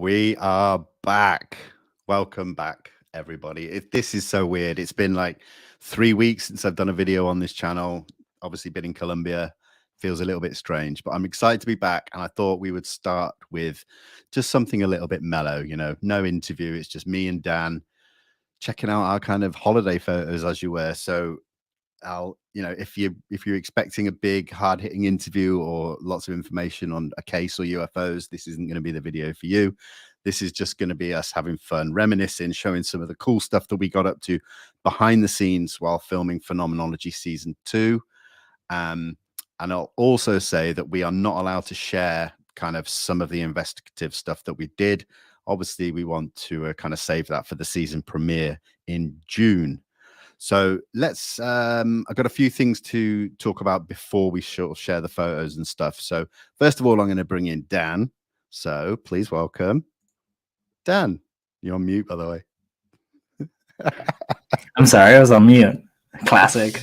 We are back. Welcome back, everybody. This is so weird. It's been like 3 weeks since I've done a video on this channel. Obviously, been in Colombia. Feels a little bit strange, but I'm excited to be back. And I thought we would start with just something a little bit mellow, no interview. It's just me and Dan checking out our kind of holiday photos, as you were. So if you're expecting a big hard-hitting interview or lots of information on a case or UFOs, this isn't going to be the video for you. This is just going to be us having fun, reminiscing, showing some of the cool stuff that we got up to behind the scenes while filming Phenomenology season 2. And I'll also say that we are not allowed to share kind of some of the investigative stuff that we did. Obviously, we want to kind of save that for the season premiere in June. So let's, I've got a few things to talk about before we share the photos and stuff. So first of all, I'm going to bring in Dan. So please welcome Dan. You're on mute, by the way. I'm sorry, I was on mute. Classic.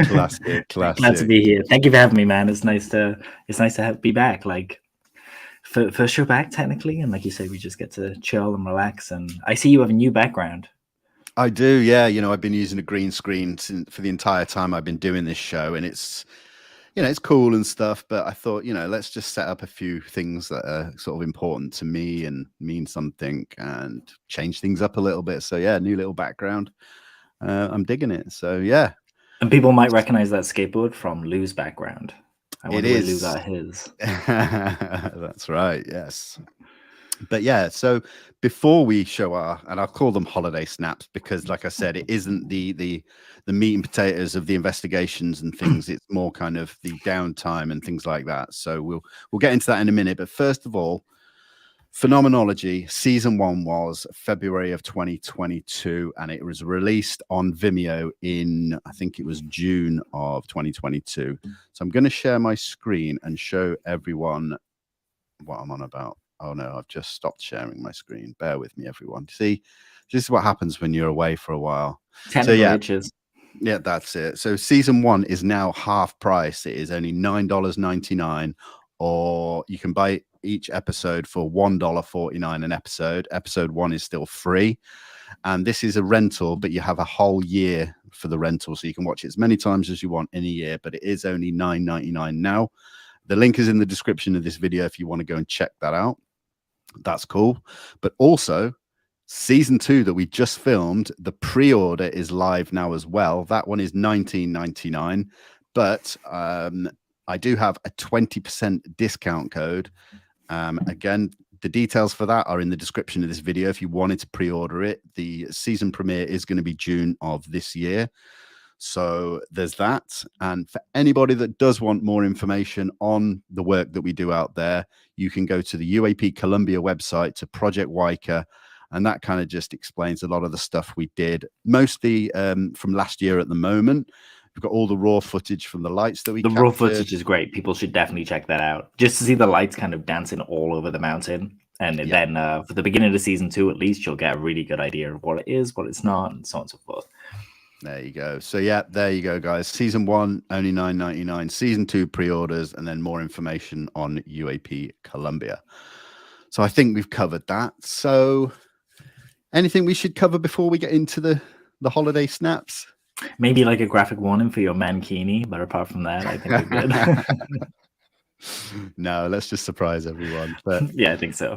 Classic. Glad to be here. Thank you for having me, man. It's nice to be back. Like first show back technically, and like you said, we just get to chill and relax. And I see you have a new background. I do, yeah. I've been using a green screen for the entire time I've been doing this show, and it's cool and stuff. But I thought, let's just set up a few things that are sort of important to me and mean something, and change things up a little bit. So yeah, new little background. I'm digging it. So yeah. And people might recognize that skateboard from Lou's background. I wonder where Lou got his. That's right. Yes. But yeah, so before we show and I'll call them holiday snaps because, like I said, it isn't the meat and potatoes of the investigations and things. It's more kind of the downtime and things like that. So we'll get into that in a minute. But first of all, Phenomenology season 1 was February of 2022, and it was released on Vimeo in, I think it was June of 2022. So I'm going to share my screen and show everyone what I'm on about. Oh no, I've just stopped sharing my screen. Bear with me, everyone. See, this is what happens when you're away for a while. So yeah, that's it. So season 1 is now half price. It is only $9.99, or you can buy each episode for $1.49 an episode. Episode 1 is still free, and this is a rental, but you have a whole year for the rental, so you can watch it as many times as you want in a year. But it is only $9.99 now. The link is in the description of this video if you want to go and check that out. That's cool. But also, season 2 that we just filmed, the pre-order is live now as well. That one is $19.99, but I do have a 20% discount code. Again, the details for that are in the description of this video if you wanted to pre-order it. The season premiere is going to be June of this year. So there's that. And for anybody that does want more information on the work that we do out there, you can go to the UAP Colombia website, to Project Juaica, and that kind of just explains a lot of the stuff we did, mostly from last year at the moment. We've got all the raw footage from the lights that we captured. Raw footage is great. People should definitely check that out, just to see the lights kind of dancing all over the mountain. And then for the beginning of season 2, at least, you'll get a really good idea of what it is, what it's not, and so on and so forth. There you go. So yeah, there you go, guys. Season 1 only $9.99. Season 2 pre-orders, and then more information on UAP Colombia. So I think we've covered that. So anything we should cover before we get into the holiday snaps? Maybe like a graphic warning for your mankini, but apart from that, I think we're good. No, let's just surprise everyone. But yeah, I think so.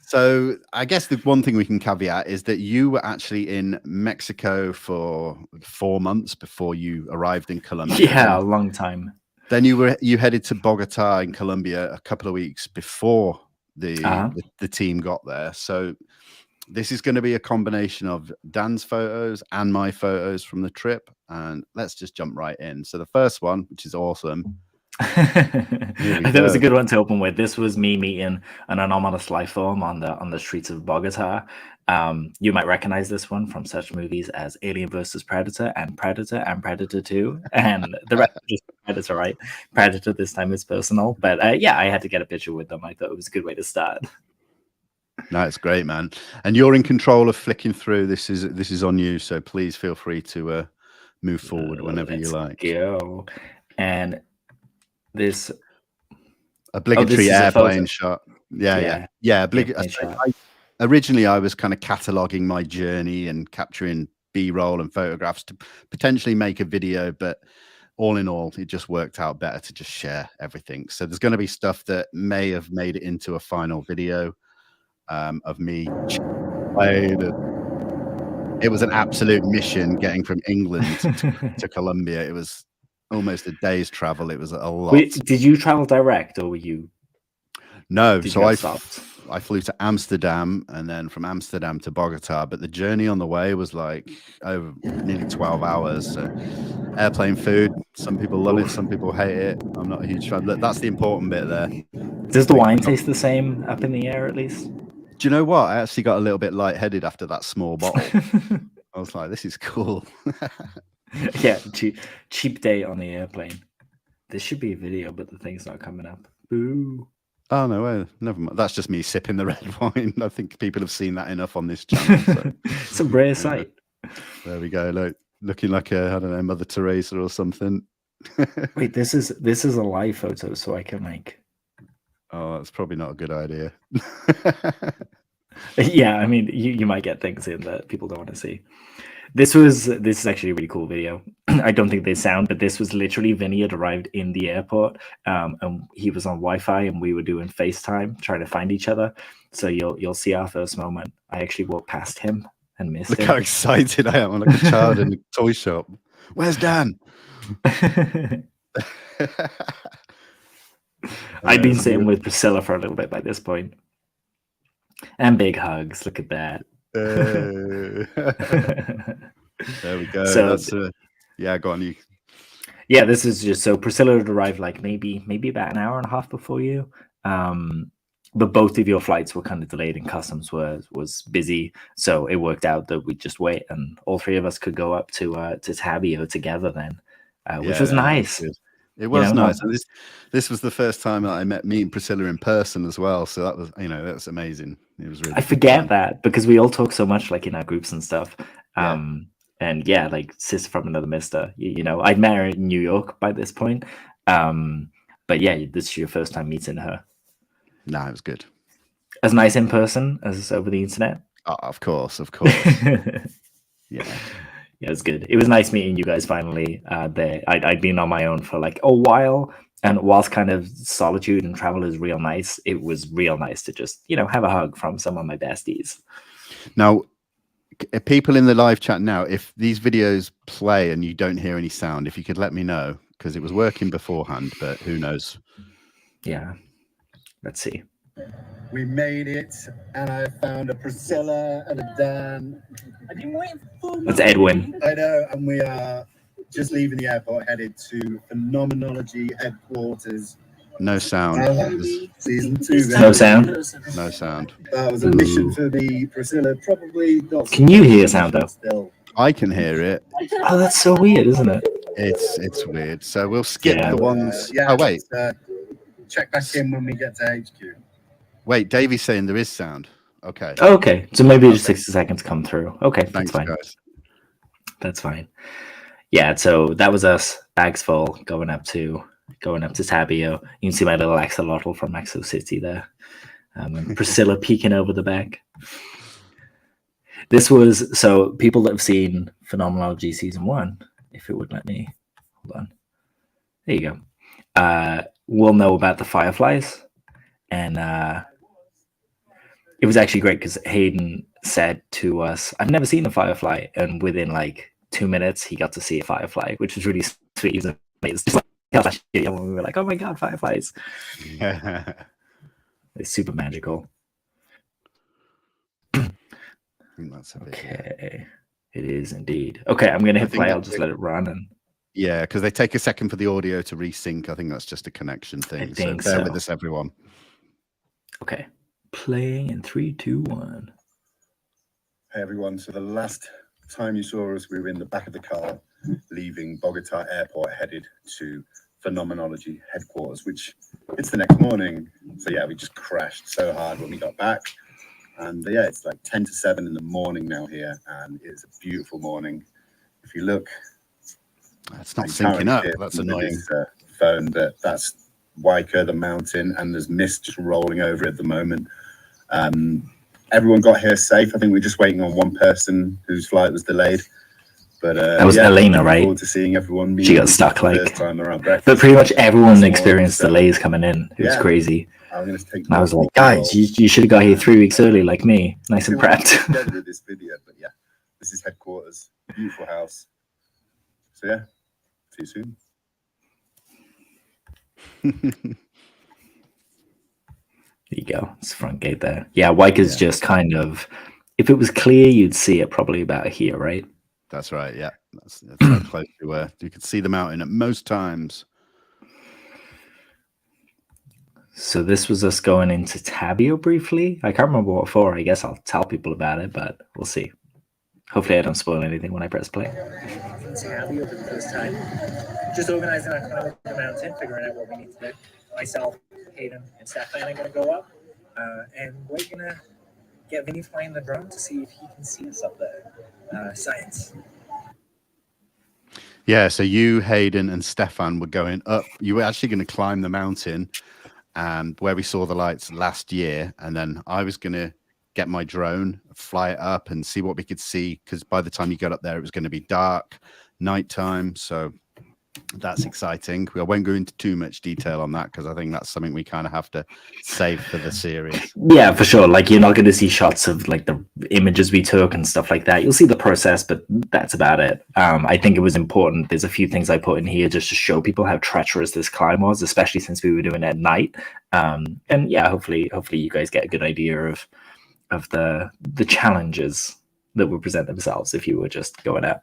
So I guess the one thing we can caveat is that you were actually in Mexico for 4 months before you arrived in Colombia. Yeah, a long time. Then you headed to Bogota in Colombia a couple of weeks before the team got there. So this is going to be a combination of Dan's photos and my photos from the trip. And let's just jump right in. So the first one, which is awesome. I thought it was a good one to open with. This was me meeting an anomalous life form on the streets of Bogota. You might recognize this one from such movies as Alien vs. Predator and Predator 2, and the rest are just Predator, right? Predator this time is personal, but yeah, I had to get a picture with them. I thought it was a good way to start. No, it's great, man. And you're in control of flicking through. This is on you, so please feel free to move forward whenever you like. Go. And this obligatory airplane shot. Originally, I was kind of cataloging my journey and capturing B-roll and photographs to potentially make a video, but all in all, it just worked out better to just share everything. So there's going to be stuff that may have made it into a final video of me. It was an absolute mission getting from England to Colombia. It was almost a day's travel. It was a lot. Wait, did you travel direct, or were you? No, so I flew to Amsterdam, and then from Amsterdam to Bogota. But the journey on the way was like over nearly 12 hours. So airplane food, some people love it, some people hate it. I'm not a huge fan. That's the important bit there. Does the wine taste the same up in the air at least? Do you know what? I actually got a little bit lightheaded after that small bottle. I was like, this is cool. Yeah, cheap day on the airplane. This should be a video, but the thing's not coming up. Boo. Oh, no way. Never mind. That's just me sipping the red wine. I think people have seen that enough on this channel. So. It's a rare sight. There we go. Looking like I don't know, Mother Teresa or something. Wait, this is a live photo, so I can like. Oh, that's probably not a good idea. Yeah, I mean, you might get things in that people don't want to see. This is actually a really cool video. I don't think they sound, but this was literally Vinny had arrived in the airport, and he was on Wi-Fi, and we were doing FaceTime trying to find each other. So you'll see our first moment. I actually walked past him and missed him. Look how excited I am! I'm like a child in a toy shop. Where's Dan? I'd been sitting with Priscilla for a little bit by this point. And big hugs. Look at that. There we go. So, yeah, go on. You. Yeah, this is just so Priscilla had arrived like maybe about an hour and a half before you. But both of your flights were kind of delayed and customs was busy. So it worked out that we'd just wait and all three of us could go up to Tabio together then, which was nice. It was nice. And this was the first time that I meeting Priscilla in person as well. So that was, that's amazing. It was really. I forget that because we all talk so much like in our groups and stuff. And yeah, like sister from another mister. I'd met her in New York by this point. But yeah, this is your first time meeting her. No, it was good. As nice in person as over the internet. Oh, of course. Yeah. Yeah, it was good. It was nice meeting you guys finally. I'd been on my own for like a while, and whilst kind of solitude and travel is real nice, it was real nice to just have a hug from some of my besties. Now, people in the live chat now, if these videos play and you don't hear any sound, if you could let me know, because it was working beforehand, but who knows? Yeah, let's see. We made it, and I found a Priscilla and a Dan. I've been waiting for That's Edwin. I know, and we are just leaving the airport, headed to Phenomenology headquarters. No sound. Season 2. No sound. No sound. That was a mission for me, Priscilla. Probably not. Can you hear sound though? Still. I can hear it. Oh, that's so weird, isn't it? It's weird. So we'll skip the ones. Oh wait. Check back in when we get to HQ. Wait, Davey's saying there is sound. Okay. Okay. So maybe just 60 seconds come through. Okay. Thanks, that's fine. guys. That's fine. Yeah. So that was us, bags full, going up to Tabio. You can see my little axolotl from Exo City there. And Priscilla peeking over the back. This was, so people that have seen Phenomenology season 1, if it would let me, hold on. There you go. Will know about the fireflies. And it was actually great because Hayden said to us, I've never seen a firefly. And within like 2 minutes, he got to see a firefly, which was really sweet. He was amazing. Just like, when we were like, oh my God, fireflies. It's super magical. That's a bit, okay. It is indeed. Okay, I'm going to hit play. I'll just let it run. And yeah, because they take a second for the audio to resync. I think that's just a connection thing. So bear with us, everyone. Okay. Playing in 3, 2, 1. Hey, everyone. So the last time you saw us, we were in the back of the car, leaving Bogota Airport, headed to Phenomenology headquarters, which it's the next morning. So yeah, we just crashed so hard when we got back. And yeah, it's like 10 to 7 in the morning now here, and it's a beautiful morning. If you look, it's not syncing up. That's annoying. Phone, but that's Juaica, the mountain, and there's mist just rolling over at the moment. Everyone got here safe. I think we're just waiting on one person whose flight was delayed. But that was Elena, looking right? forward to seeing everyone. She got stuck first time around breakfast. but pretty much everyone experienced delays coming in. It was crazy. I'm gonna take. I was like, guys, you should have got here 3 weeks early, like me, nice and prepped. With this video, but yeah, this is headquarters. Beautiful house. So yeah, see you soon. There you go. It's the front gate there. Yeah, Juaica's just kind of, if it was clear, you'd see it probably about here, right? That's right. Yeah, that's how close we were. You could see the mountain at most times. So this was us going into Tabio briefly. I can't remember what for. I guess I'll tell people about it, but we'll see. Hopefully I don't spoil anything when I press play. Tabio for the first time. Just organizing our climb up the mountain, figuring out what we need to do. Myself, Hayden, and Stefan are going to go up, and we're going to get Vinny flying the drone to see if he can see us up there. Science. Yeah, so you, Hayden, and Stefan were going up. You were actually going to climb the mountain, and where we saw the lights last year, and then I was going to get my drone, fly it up, and see what we could see, because by the time you got up there, it was going to be dark, nighttime. So that's exciting. I won't go into too much detail on that, because I think that's something we kind of have to save for the series. Yeah, for sure. Like, you're not going to see shots of like the images we took and stuff like that. You'll see the process, but that's about it. I think it was important. There's a few things I put in here just to show people how treacherous this climb was, especially since we were doing it at night. And yeah, hopefully you guys get a good idea of the challenges that would present themselves if you were just going out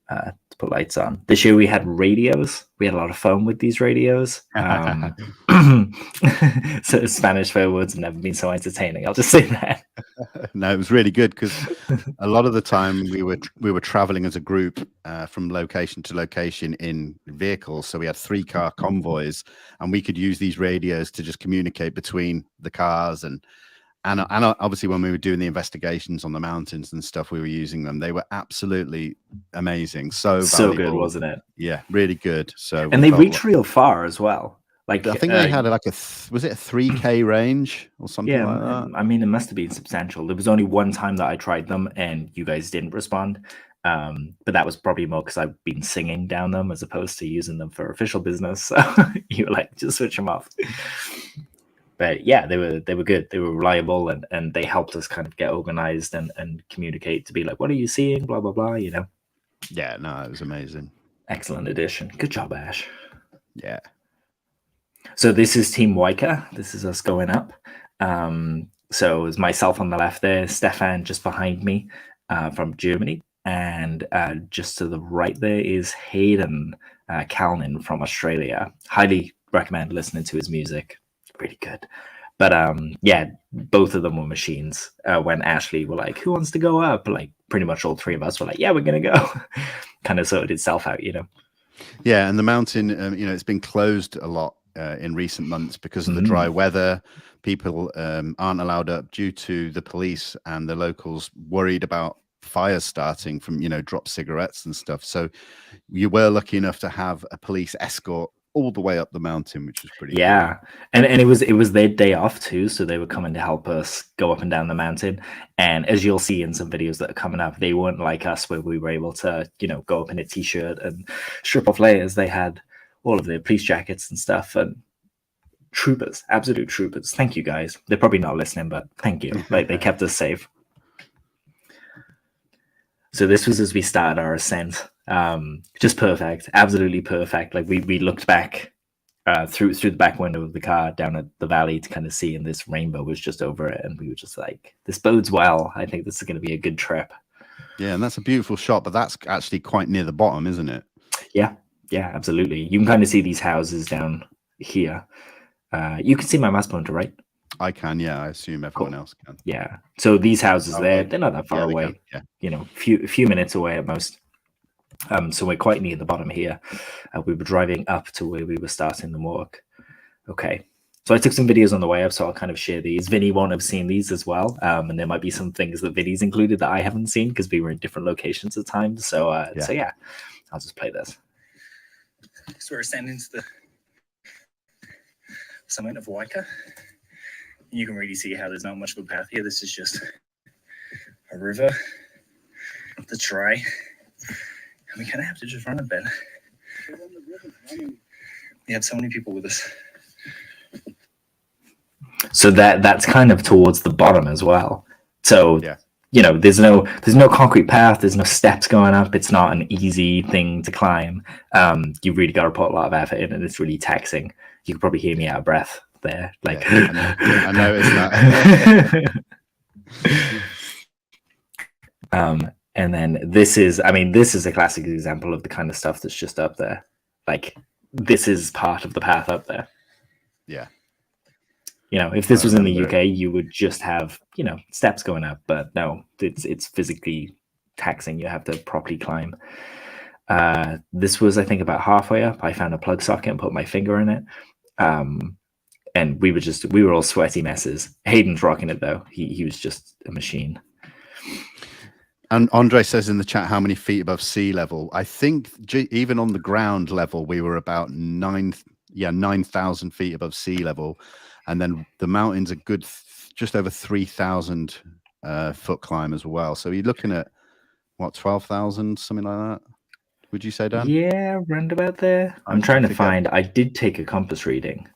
to put lights on. This year we had radios. We had a lot of fun with these radios. So Spanish fair words have never been so entertaining. I'll just say that. No, it was really good, because a lot of the time we were traveling as a group from location to location in vehicles. So we had 3-car convoys, and we could use these radios to just communicate between the cars. And obviously when we were doing the investigations on the mountains and stuff, we were using them. They were absolutely amazing. So good, wasn't it? Yeah, really good. So, and they reach real far as well. Like, I think they had like was it a 3K range or something like that? I mean, it must have been substantial. There was only one time that I tried them and you guys didn't respond. But that was probably more because I've been singing down them as opposed to using them for official business. So you were like, just switch them off. But yeah, they were good. They were reliable, and they helped us kind of get organized and communicate to be like, what are you seeing? Blah, blah, blah, you know? Yeah, no, it was amazing. Excellent addition. Good job, Ash. Yeah. So this is Team Juaica. This is us going up. So it was myself on the left there, Stefan just behind me from Germany. And just to the right there is Hayden Kalnin from Australia. Highly recommend listening to his music. Really good. But yeah, both of them were machines. When Ashley were like, who wants to go up? Like, pretty much all three of us were like, yeah, we're going to go. Kind of sorted itself out, you know? Yeah, and the mountain, you know, it's been closed a lot in recent months because of the dry weather. People aren't allowed up due to the police and the locals worried about fires starting from, you know, drop cigarettes and stuff. So you were lucky enough to have a police escort all the way up the mountain, which was pretty cool. And it was their day off too, so they were coming to help us go up and down the mountain. And as you'll see in some videos that are coming up, they weren't like us where we were able to, you know, go up in a t-shirt and strip off layers. They had all of their police jackets and stuff, and troopers, absolute troopers. Thank you guys. They're probably not listening, but thank you. Like, they kept us safe. So this was as we started our ascent. Just perfect, absolutely perfect. Like, we looked back through the back window of the car down at the valley to kind of see, and this rainbow was just over it, and we were just like, this bodes well. I think this is going to be a good trip. Yeah, and that's a beautiful shot, but that's actually quite near the bottom, isn't it? Yeah, absolutely. You can kind of see these houses down here. You can see my mass pointer, right? I can, yeah. I assume everyone else can. Yeah. So these houses they're not that far away. Yeah. You know, a few minutes away at most. So we're quite near the bottom here. We were driving up to where we were starting the walk. Okay. So I took some videos on the way up, so I'll kind of share these. Vinny won't have seen these as well. And there might be some things that Vinny's included that I haven't seen because we were in different locations at times. So yeah, I'll just play this. So we're ascending to the summit of Juaica. You can really see how there's not much of a path here. This is just a river that's dry, and we kind of have to just run a bit. We have so many people with us. So that's kind of towards the bottom as well. So Yeah. you know, there's no concrete path, there's no steps going up. It's not an easy thing to climb. You really got to put a lot of effort in, and it's really taxing. You could probably hear me out of breath there. Like, yeah, I noticed that. And then this is a classic example of the kind of stuff that's just up there. Like, this is part of the path up there. Yeah. You know, if this was in the remember UK, you would just have, you know, steps going up, but no, it's physically taxing. You have to properly climb. This was, I think, about halfway up. I found a plug socket and put my finger in it. And we were all sweaty messes. Hayden's rocking it though. He was just a machine. And Andre says in the chat, how many feet above sea level? I think even on the ground level, we were about 9,000 feet above sea level. And then the mountain's a good, just over 3,000 foot climb as well. So you're looking at what, 12,000, something like that? Would you say, Dan? Yeah, round about there. I'm trying to find. I did take a compass reading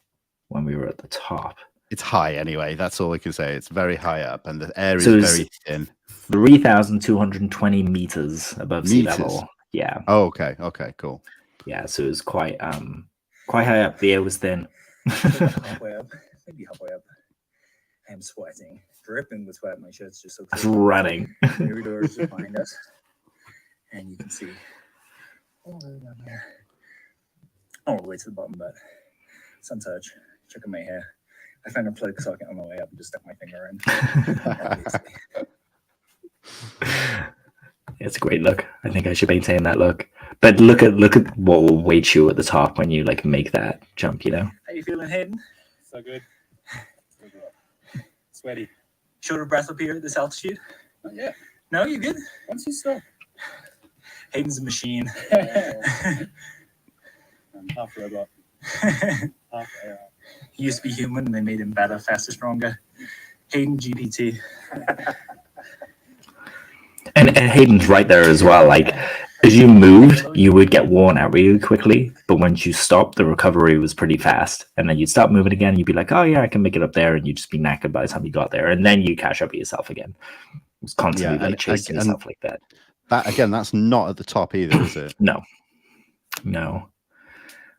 when we were at the top. It's high anyway. That's all we can say. It's very high up, and the air is So very thin. 3,220 meters above sea level. Yeah. Oh, okay. Okay, cool. Yeah, so it was quite high up. The air was thin. Halfway up, maybe halfway up. I am sweating, dripping with sweat. My shirt's just so It's running. Mirror doors behind us, and you can see all the way down here. Not all the way to the bottom, but sun touch. Checking my hair. I found a plug socket on the way up and just stuck my finger in. It's a great look. I think I should maintain that look. But look at what will wait you at the top when you like make that jump, you know? How you feeling, Hayden? So good. Sweaty. Short of breath up here at this altitude? Not yet. No, you good? Once you stop. Hayden's a machine. I'm half robot. Half AI. He used to be human and they made him better, faster, stronger. Hayden GPT. And Hayden's right there as well. Like, as you moved, you would get worn out really quickly, but once you stopped, the recovery was pretty fast. And then you'd stop moving again, and you'd be like, oh yeah, I can make it up there, and you'd just be knackered by the time you got there, and then you catch up with yourself again. It was constantly chasing yourself like that. That again, that's not at the top either, is it? No.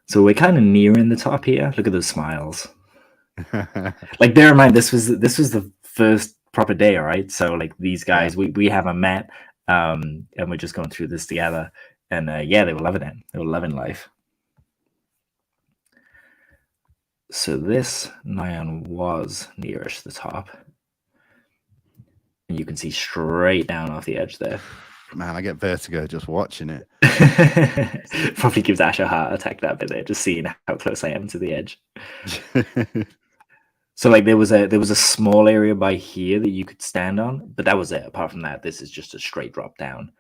So we're kind of nearing the top here. Look at those smiles. Like, bear in mind, this was the first proper day, all right? So like these guys, we haven't met, and we're just going through this together. And yeah, they were loving it. They were loving life. So this Nyan was nearest the top. And you can see straight down off the edge there. Man, I get vertigo just watching it. Probably gives Ash a heart attack that bit there, just seeing how close I am to the edge. So like there was a small area by here that you could stand on, but that was it. Apart from that, this is just a straight drop down.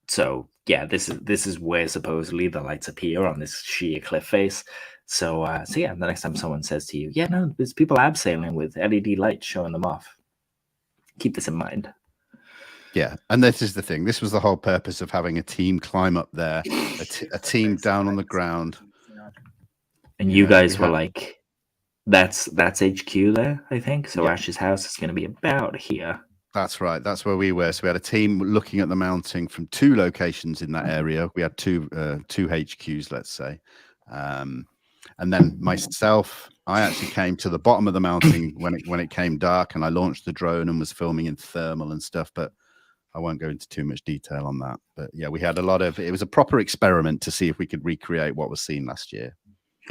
So yeah, this is where supposedly the lights appear on this sheer cliff face. So yeah, the next time someone says to you, yeah, no, there's people abseiling with LED lights showing them off. Keep this in mind. Yeah, and this is the thing. This was the whole purpose of having a team climb up there, a team down on the ground. And you guys were like, that's HQ there, I think. So Ash's house is going to be about here. That's right. That's where we were. So we had a team looking at the mounting from two locations in that area. We had two HQs, let's say. And then myself, I actually came to the bottom of the mountain when it came dark, and I launched the drone and was filming in thermal and stuff. But I won't go into too much detail on that. But yeah, we had it was a proper experiment to see if we could recreate what was seen last year.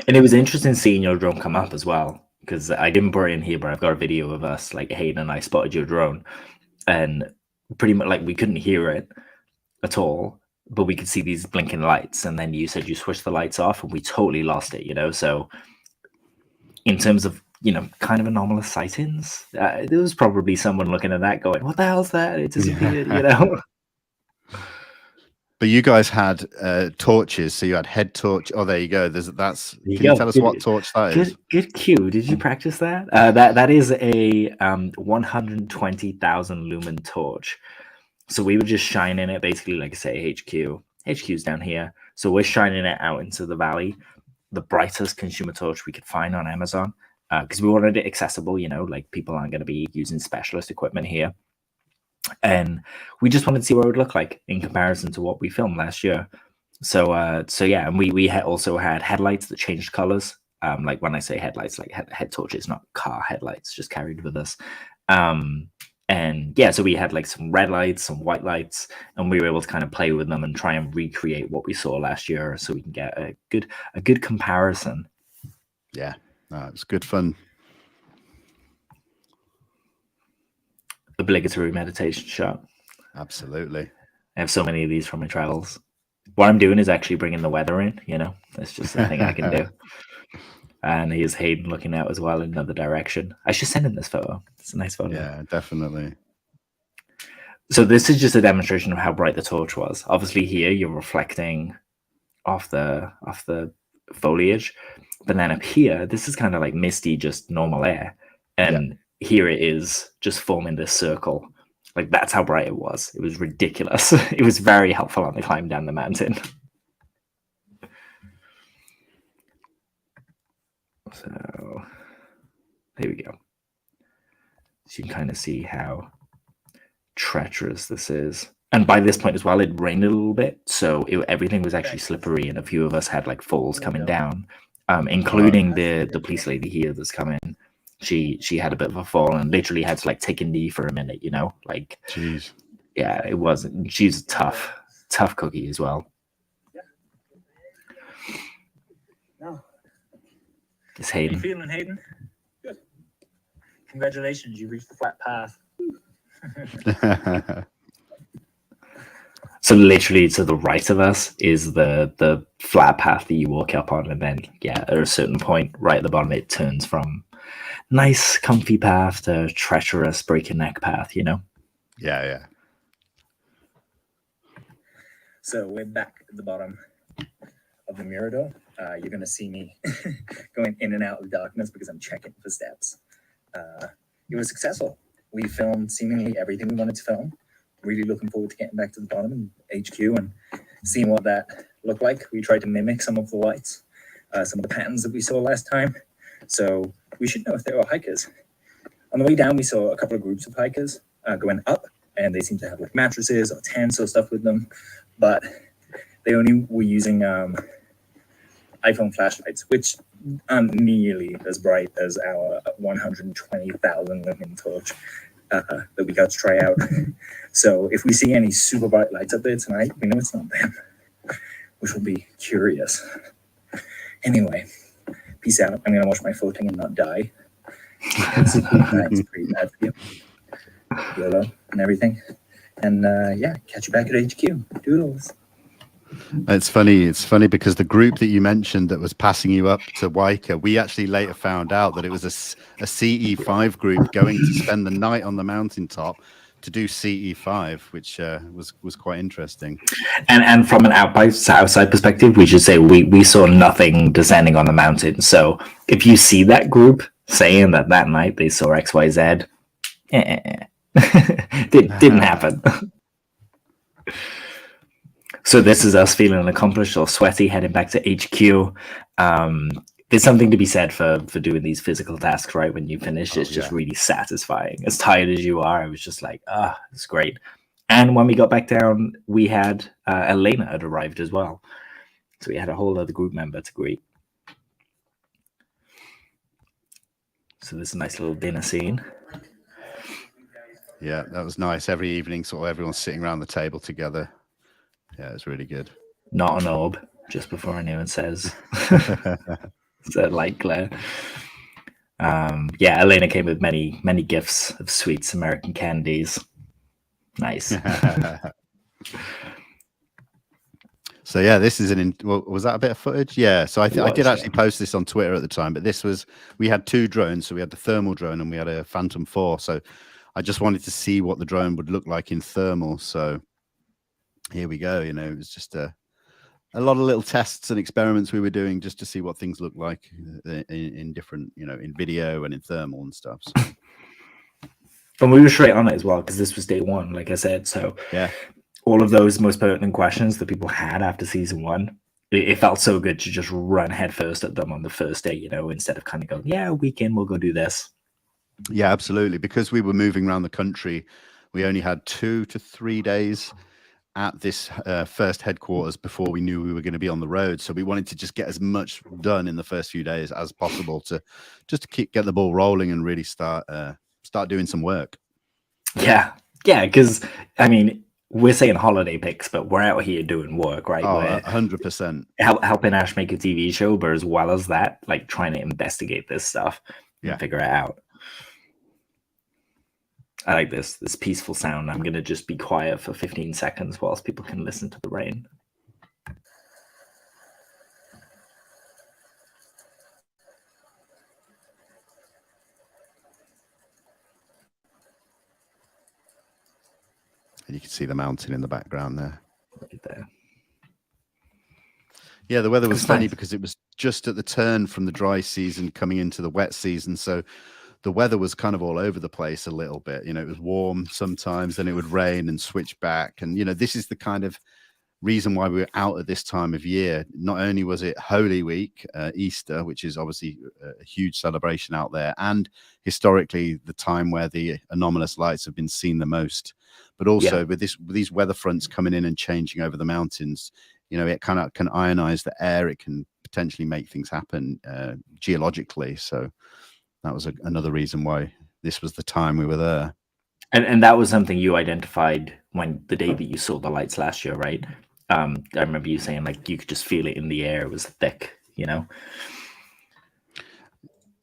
And it was interesting seeing your drone come up as well, because I didn't put it in here, but I've got a video of us, like Hayden and I spotted your drone, and pretty much like we couldn't hear it at all, but we could see these blinking lights. And then you said you switched the lights off, and we totally lost it, you know? So in terms of, you know, kind of anomalous sightings, there was probably someone looking at that going, what the hell's that? It disappeared, you know? But you guys had torches, so you had head torch. Oh, there you go. Can you tell us what torch that is? Good cue. Did you practice that? That is a 120,000 lumen torch. So we were just shining it, basically, like I say, HQ. HQ's down here. So we're shining it out into the valley, the brightest consumer torch we could find on Amazon, because we wanted it accessible. Like people aren't going to be using specialist equipment here. And we just wanted to see what it would look like in comparison to what we filmed last year. So yeah, and we also had headlights that changed colors. Like when I say headlights, like head torches, not car headlights, just carried with us. And yeah, so we had like some red lights, some white lights, and we were able to kind of play with them and try and recreate what we saw last year, so we can get a good comparison. Yeah, it's good fun. Obligatory meditation shot. Absolutely. I have so many of these from my travels. What I'm doing is actually bringing the weather in. It's just a thing I can do. And here's Hayden looking out as well in another direction. I should send him this photo. It's a nice photo. Yeah, definitely. So this is just a demonstration of how bright the torch was. Obviously here you're reflecting off the foliage, but then up here this is kind of like misty, just normal air, and here it is just forming this circle. Like that's how bright it was. It was ridiculous. It was very helpful on the climb down the mountain. So there we go. So you can kind of see how treacherous this is. And by this point as well, it rained a little bit, so everything was actually slippery, and a few of us had like falls coming down, including the police lady here that's coming. She had a bit of a fall and literally had to like take a knee for a minute, like, jeez. Yeah, it wasn't. She's a tough cookie as well. No. It's How you Hayden. feeling, Hayden? Good. Congratulations, you reached the flat path. So literally to the right of us is the flat path that you walk up on, and then at a certain point right at the bottom it turns from nice comfy path to treacherous break your neck path. Yeah. So we're back at the bottom of the mirador. You're going to see me going in and out of darkness because I'm checking for steps. It was successful. We filmed seemingly everything we wanted to film. Really looking forward to getting back to the bottom and HQ and seeing what that looked like. We tried to mimic some of the lights, some of the patterns that we saw last time. So we should know if there were hikers. On the way down, we saw a couple of groups of hikers going up, and they seemed to have like mattresses or tents or stuff with them, but they only were using iPhone flashlights, which aren't nearly as bright as our 120,000 lumen torch that we got to try out. So if we see any super bright lights up there tonight, we know it's not them, which will be curious. Anyway, peace out. I'm gonna watch my footing and not die. It's pretty bad for you. YOLO and everything. And catch you back at HQ. Doodles. It's funny because the group that you mentioned that was passing you up to Juaica, we actually later found out that it was a CE5 group going to spend the night on the mountaintop to do CE5, which was quite interesting. And from an outside perspective, we should say we saw nothing descending on the mountain. So if you see that group saying that night they saw XYZ, didn't happen. So this is us feeling accomplished or sweaty, heading back to HQ. There's something to be said for doing these physical tasks, right? When you finish, it's just really satisfying. As tired as you are, it was just like, it's great. And when we got back down, we had Elena had arrived as well. So we had a whole other group member to greet. So this is a nice little dinner scene. Yeah, that was nice. Every evening, sort of everyone's sitting around the table together. Yeah, it's really good. Not an orb, just before anyone says. It's a light glare. Elena came with many gifts of sweets, American candies. Nice. So yeah, this is was that a bit of footage? Yeah. So I did actually post this on Twitter at the time, but we had two drones. So we had the thermal drone and we had a Phantom 4. So I just wanted to see what the drone would look like in thermal. So here we go. It was just a lot of little tests and experiments we were doing just to see what things look like in different, in video and in thermal and stuff. So. And we were straight on it as well, because this was day one, like I said. So yeah, all of those most pertinent questions that people had after season one, it felt so good to just run headfirst at them on the first day, instead of kind of going, yeah, weekend, we'll go do this. Yeah, absolutely. Because we were moving around the country, we only had 2 to 3 days at this first headquarters before we knew we were going to be on the road. So we wanted to just get as much done in the first few days as possible to get the ball rolling and really start doing some work. Yeah, because I mean, we're saying holiday picks, but we're out here doing work, right? Oh, 100%. Helping Ash make a TV show, but as well as that, like trying to investigate this stuff and figure it out. I like this peaceful sound. I'm gonna just be quiet for 15 seconds whilst people can listen to the rain. And you can see the mountain in the background there. Right there. Yeah, the weather was funny because it was just at the turn from the dry season coming into the wet season. So the weather was kind of all over the place a little bit. It was warm sometimes, then it would rain and switch back. And, this is the kind of reason why we were out at this time of year. Not only was it Holy Week, Easter, which is obviously a huge celebration out there, and historically the time where the anomalous lights have been seen the most, but also with these weather fronts coming in and changing over the mountains, it kind of can ionize the air. It can potentially make things happen geologically. So that was another reason why this was the time we were there. And that was something you identified the day that you saw the lights last year, right? I remember you saying like you could just feel it in the air. It was thick,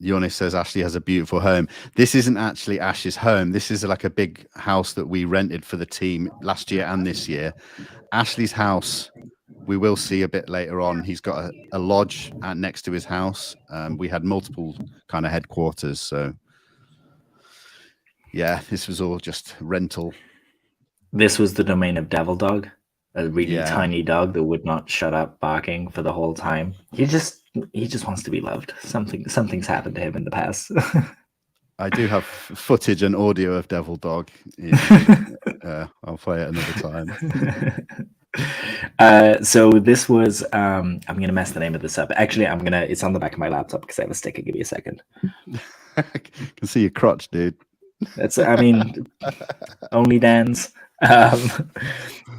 Yonis says Ashley has a beautiful home. This isn't actually Ash's home. This is like a big house that we rented for the team last year and this year. Ashley's house, we will see a bit later on. He's got a lodge next to his house. We had multiple kind of headquarters. So yeah, this was all just rental. This was the domain of Devil Dog, a really tiny dog that would not shut up barking for the whole time. He just wants to be loved. Something's happened to him in the past. I do have footage and audio of Devil Dog. I'll play it another time. So this was I'm gonna mess the name of this up. Actually, it's on the back of my laptop because I have a sticker. Give me a second. I can see your crotch, dude. That's only dance.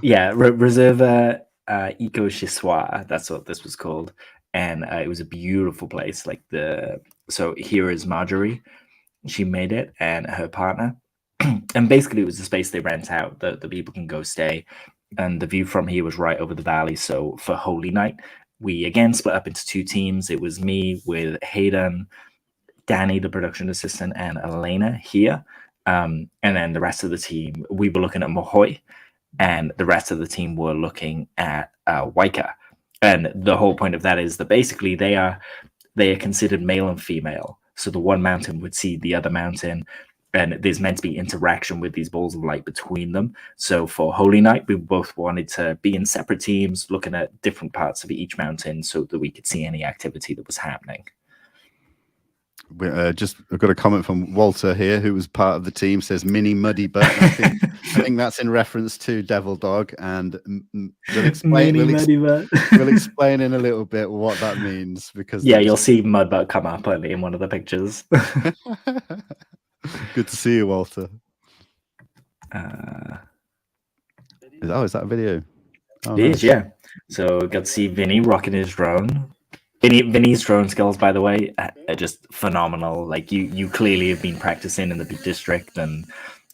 Reserva Eco Chissoir. That's what this was called, and it was a beautiful place. So here is Marjorie. She made it, and her partner, and basically it was a space they rent out that the people can go stay, and the view from here was right over the valley. So for Holy Night, we again split up into 2 teams. It was me with Hayden, Danny, the production assistant, and Elena here. And then the rest of the team, we were looking at Mohoy, and the rest of the team were looking at Juaica. And the whole point of that is that basically they are considered male and female. So the one mountain would see the other mountain, and there's meant to be interaction with these balls of light between them. So for Holy Night, we both wanted to be in separate teams, looking at different parts of each mountain so that we could see any activity that was happening. I've got a comment from Walter here, who was part of the team, says mini muddy butt. I think that's in reference to Devil Dog, and we'll explain in a little bit what that means, because you'll see mud butt come up in one of the pictures. Good to see you, Walter. Is that a video? Oh, it is, yeah. So got to see Vinny rocking his drone. Vinny's drone skills, by the way, are just phenomenal. Like you clearly have been practicing in the Peak District, and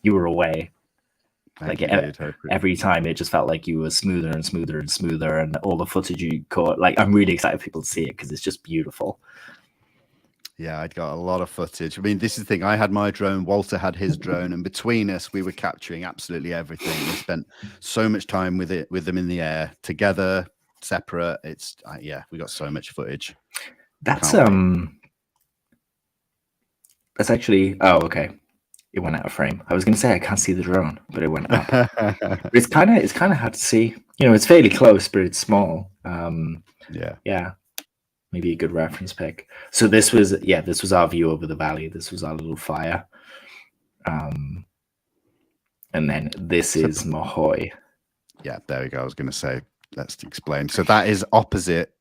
you were away. Every time it just felt like you were smoother and smoother and smoother, and all the footage you caught. Like, I'm really excited for people to see it because it's just beautiful. Yeah, I'd got a lot of footage. I mean, this is the thing. I had my drone, Walter had his drone, and between us, we were capturing absolutely everything. We spent so much time with them in the air together. Separate. It's we got so much footage. That's actually okay. It went out of frame. I was going to say I can't see the drone, but it went up. But it's kind of hard to see. It's fairly close, but it's small. Yeah, maybe a good reference pick. So this was our view over the valley. This was our little fire. And then this is Mahoy. Yeah, there we go. I was going to say, let's explain. So that is opposite.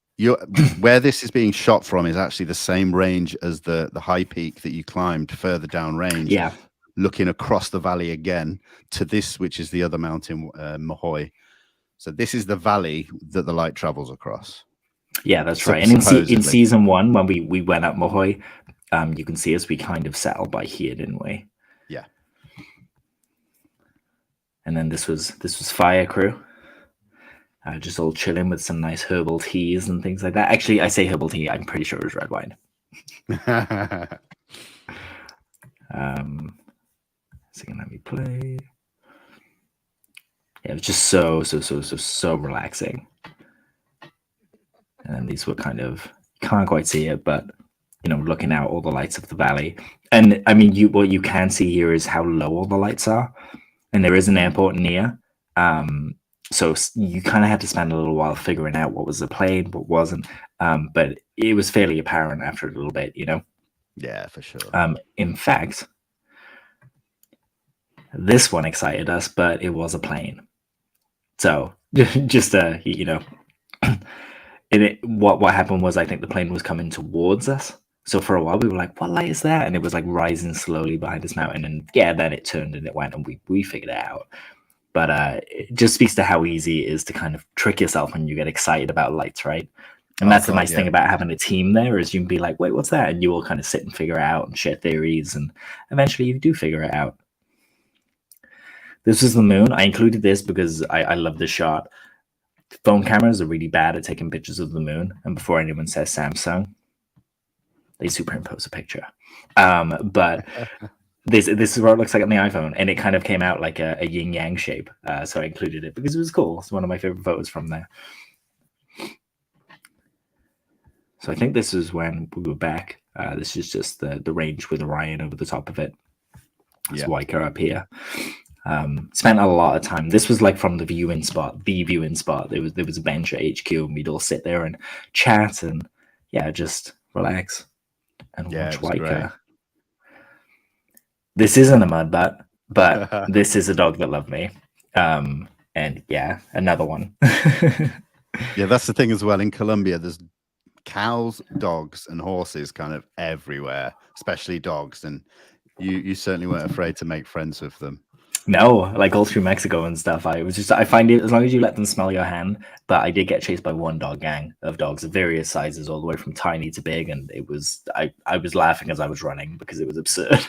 Where this is being shot from is actually the same range as the high peak that you climbed further down range. Yeah. Looking across the valley again to this, which is the other mountain, Mahoy. So this is the valley that the light travels across. Yeah, that's right. And in season 1, when we went up Mahoy, you can see us, we kind of settled by here, didn't we? Yeah. And then this was Fire Crew. Just all chilling with some nice herbal teas and things like that. Actually, I say herbal tea. I'm pretty sure it was red wine. So let me play. Yeah, it was just so relaxing. And these were kind of, can't quite see it, but looking out all the lights of the valley. And I mean, what you can see here is how low all the lights are, and there is an airport near. So you kind of had to spend a little while figuring out what was a plane, what wasn't. But it was fairly apparent after a little bit, Yeah, for sure. In fact, this one excited us, but it was a plane. So just what happened was, I think the plane was coming towards us. So for a while we were like, what light is that? And it was like rising slowly behind this mountain. And yeah, then it turned and it went, and we figured it out. But it just speaks to how easy it is to kind of trick yourself when you get excited about lights, right? And that's the nice thing about having a team there, is you can be like, wait, what's that? And you all kind of sit and figure it out and share theories, and eventually you do figure it out. This is the moon. I included this because I love this shot. Phone cameras are really bad at taking pictures of the moon, and before anyone says Samsung, they superimpose a picture. But this is what it looks like on the iPhone, and it kind of came out like a yin yang shape. So I included it because it was cool. It's one of my favorite photos from there. So I think this is when we were back. This is just the range with Orion over the top of it. It's Juaica up here. Spent a lot of time. This was like from the viewing spot. There was a bench at HQ, and we'd all sit there and chat and just relax and watch Juaica. This isn't a mud butt, but this is a dog that loved me. And another one. Yeah, that's the thing as well. In Colombia, there's cows, dogs, and horses kind of everywhere, especially dogs. And you certainly weren't afraid to make friends with them. No, like all through Mexico and stuff. I find it, as long as you let them smell your hand. But I did get chased by one dog gang of dogs of various sizes, all the way from tiny to big. And it was, I was laughing as I was running because it was absurd.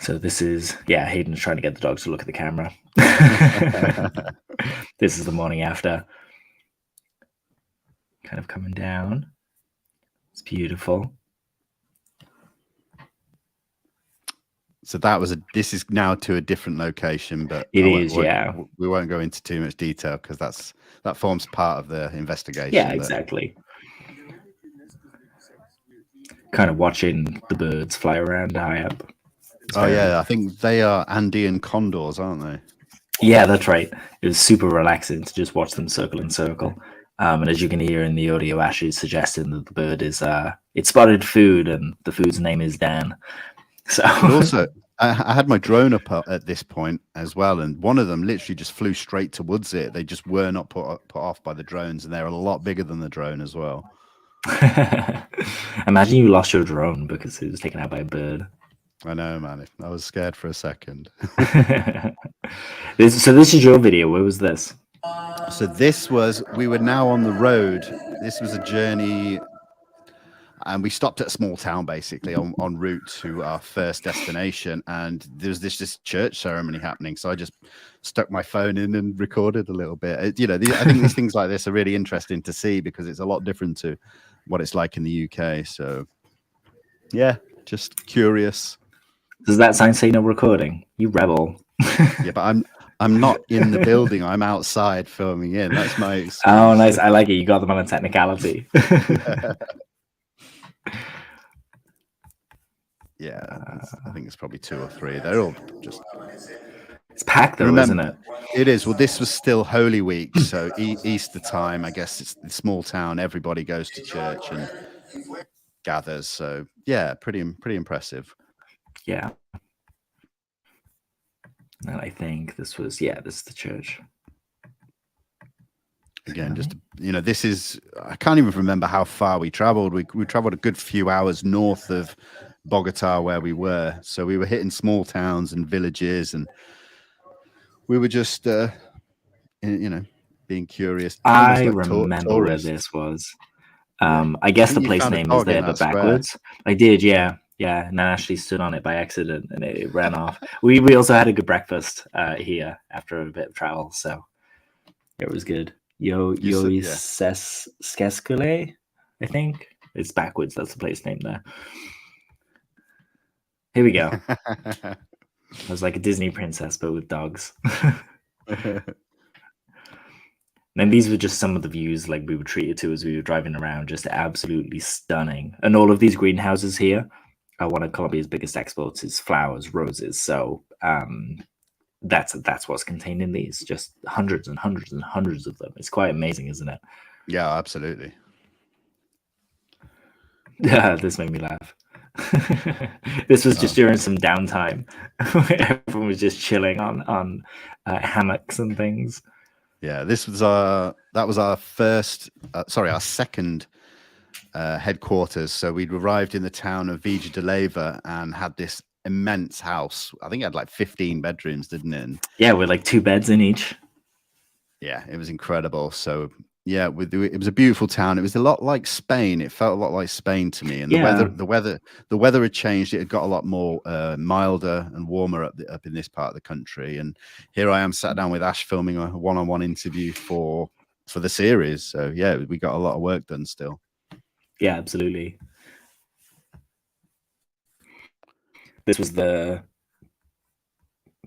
So this is, Hayden's trying to get the dogs to look at the camera. This is the morning after. Kind of coming down. It's beautiful. So this is now to a different location, but we won't go into too much detail because that forms part of the investigation. Yeah, exactly. Kind of watching the birds fly around high up. I think they are Andean condors, aren't they? Yeah, that's right. It was super relaxing to just watch them circle in circle. And as you can hear in the audio, Ash is suggesting that the bird is it spotted food, and the food's name is Dan. So also, I had my drone up at this point as well, and one of them literally just flew straight towards it. They just were not put off by the drones, and they're a lot bigger than the drone as well. Imagine you lost your drone because it was taken out by a bird. I know, man. I was scared for a second. So this is your video. Where was this? So we were now on the road. This was a journey, and we stopped at a small town basically en route to our first destination, and there was this church ceremony happening. So I just stuck my phone in and recorded a little bit. I think these things like this are really interesting to see because it's a lot different to what it's like in the UK. So yeah, just curious. Does that sign say no recording? You rebel. Yeah, but I'm not in the building. I'm outside filming in. That's my excuse. Oh, nice. I like it. You got them on a technicality. Yeah, I think it's probably 2 or 3. They're all just. It's packed though, isn't it? It is. Well, this was still Holy Week, so Easter time. I guess it's a small town. Everybody goes to church and gathers. So yeah, pretty impressive. Yeah. And I think this is the church. Again, just this is. I can't even remember how far we traveled. We traveled a good few hours north of Bogota where we were. So we were hitting small towns and villages, and we were just being curious. I remember where this was. I guess the place name is there, but backwards. I did, yeah. And then Ashley stood on it by accident, and it ran off. We also had a good breakfast here after a bit of travel, so it was good. Skeskule, I think it's backwards. That's the place name there. Here we go. I was like a Disney princess, but with dogs. And these were just some of the views like we were treated to as we were driving around, just absolutely stunning. And all of these greenhouses here are one of Colombia's biggest exports is flowers, roses. So that's what's contained in these, just hundreds and hundreds and hundreds of them. It's quite amazing, isn't it? Yeah, absolutely. Yeah, this made me laugh. This was just during some downtime. Everyone was just chilling on hammocks and things. Yeah, this was our second headquarters. So we'd arrived in the town of Peña de Leyva and had this immense house. I think it had like 15 bedrooms, didn't it? And yeah, with like 2 beds in each. Yeah, it was incredible. So yeah, it was a beautiful town. It was a lot like Spain. It felt a lot like Spain to me. And the weather had changed. It had got a lot more milder and warmer up in this part of the country. And here I am sat down with Ash filming a one-on-one interview for the series. So yeah, we got a lot of work done still. Yeah, absolutely. This was the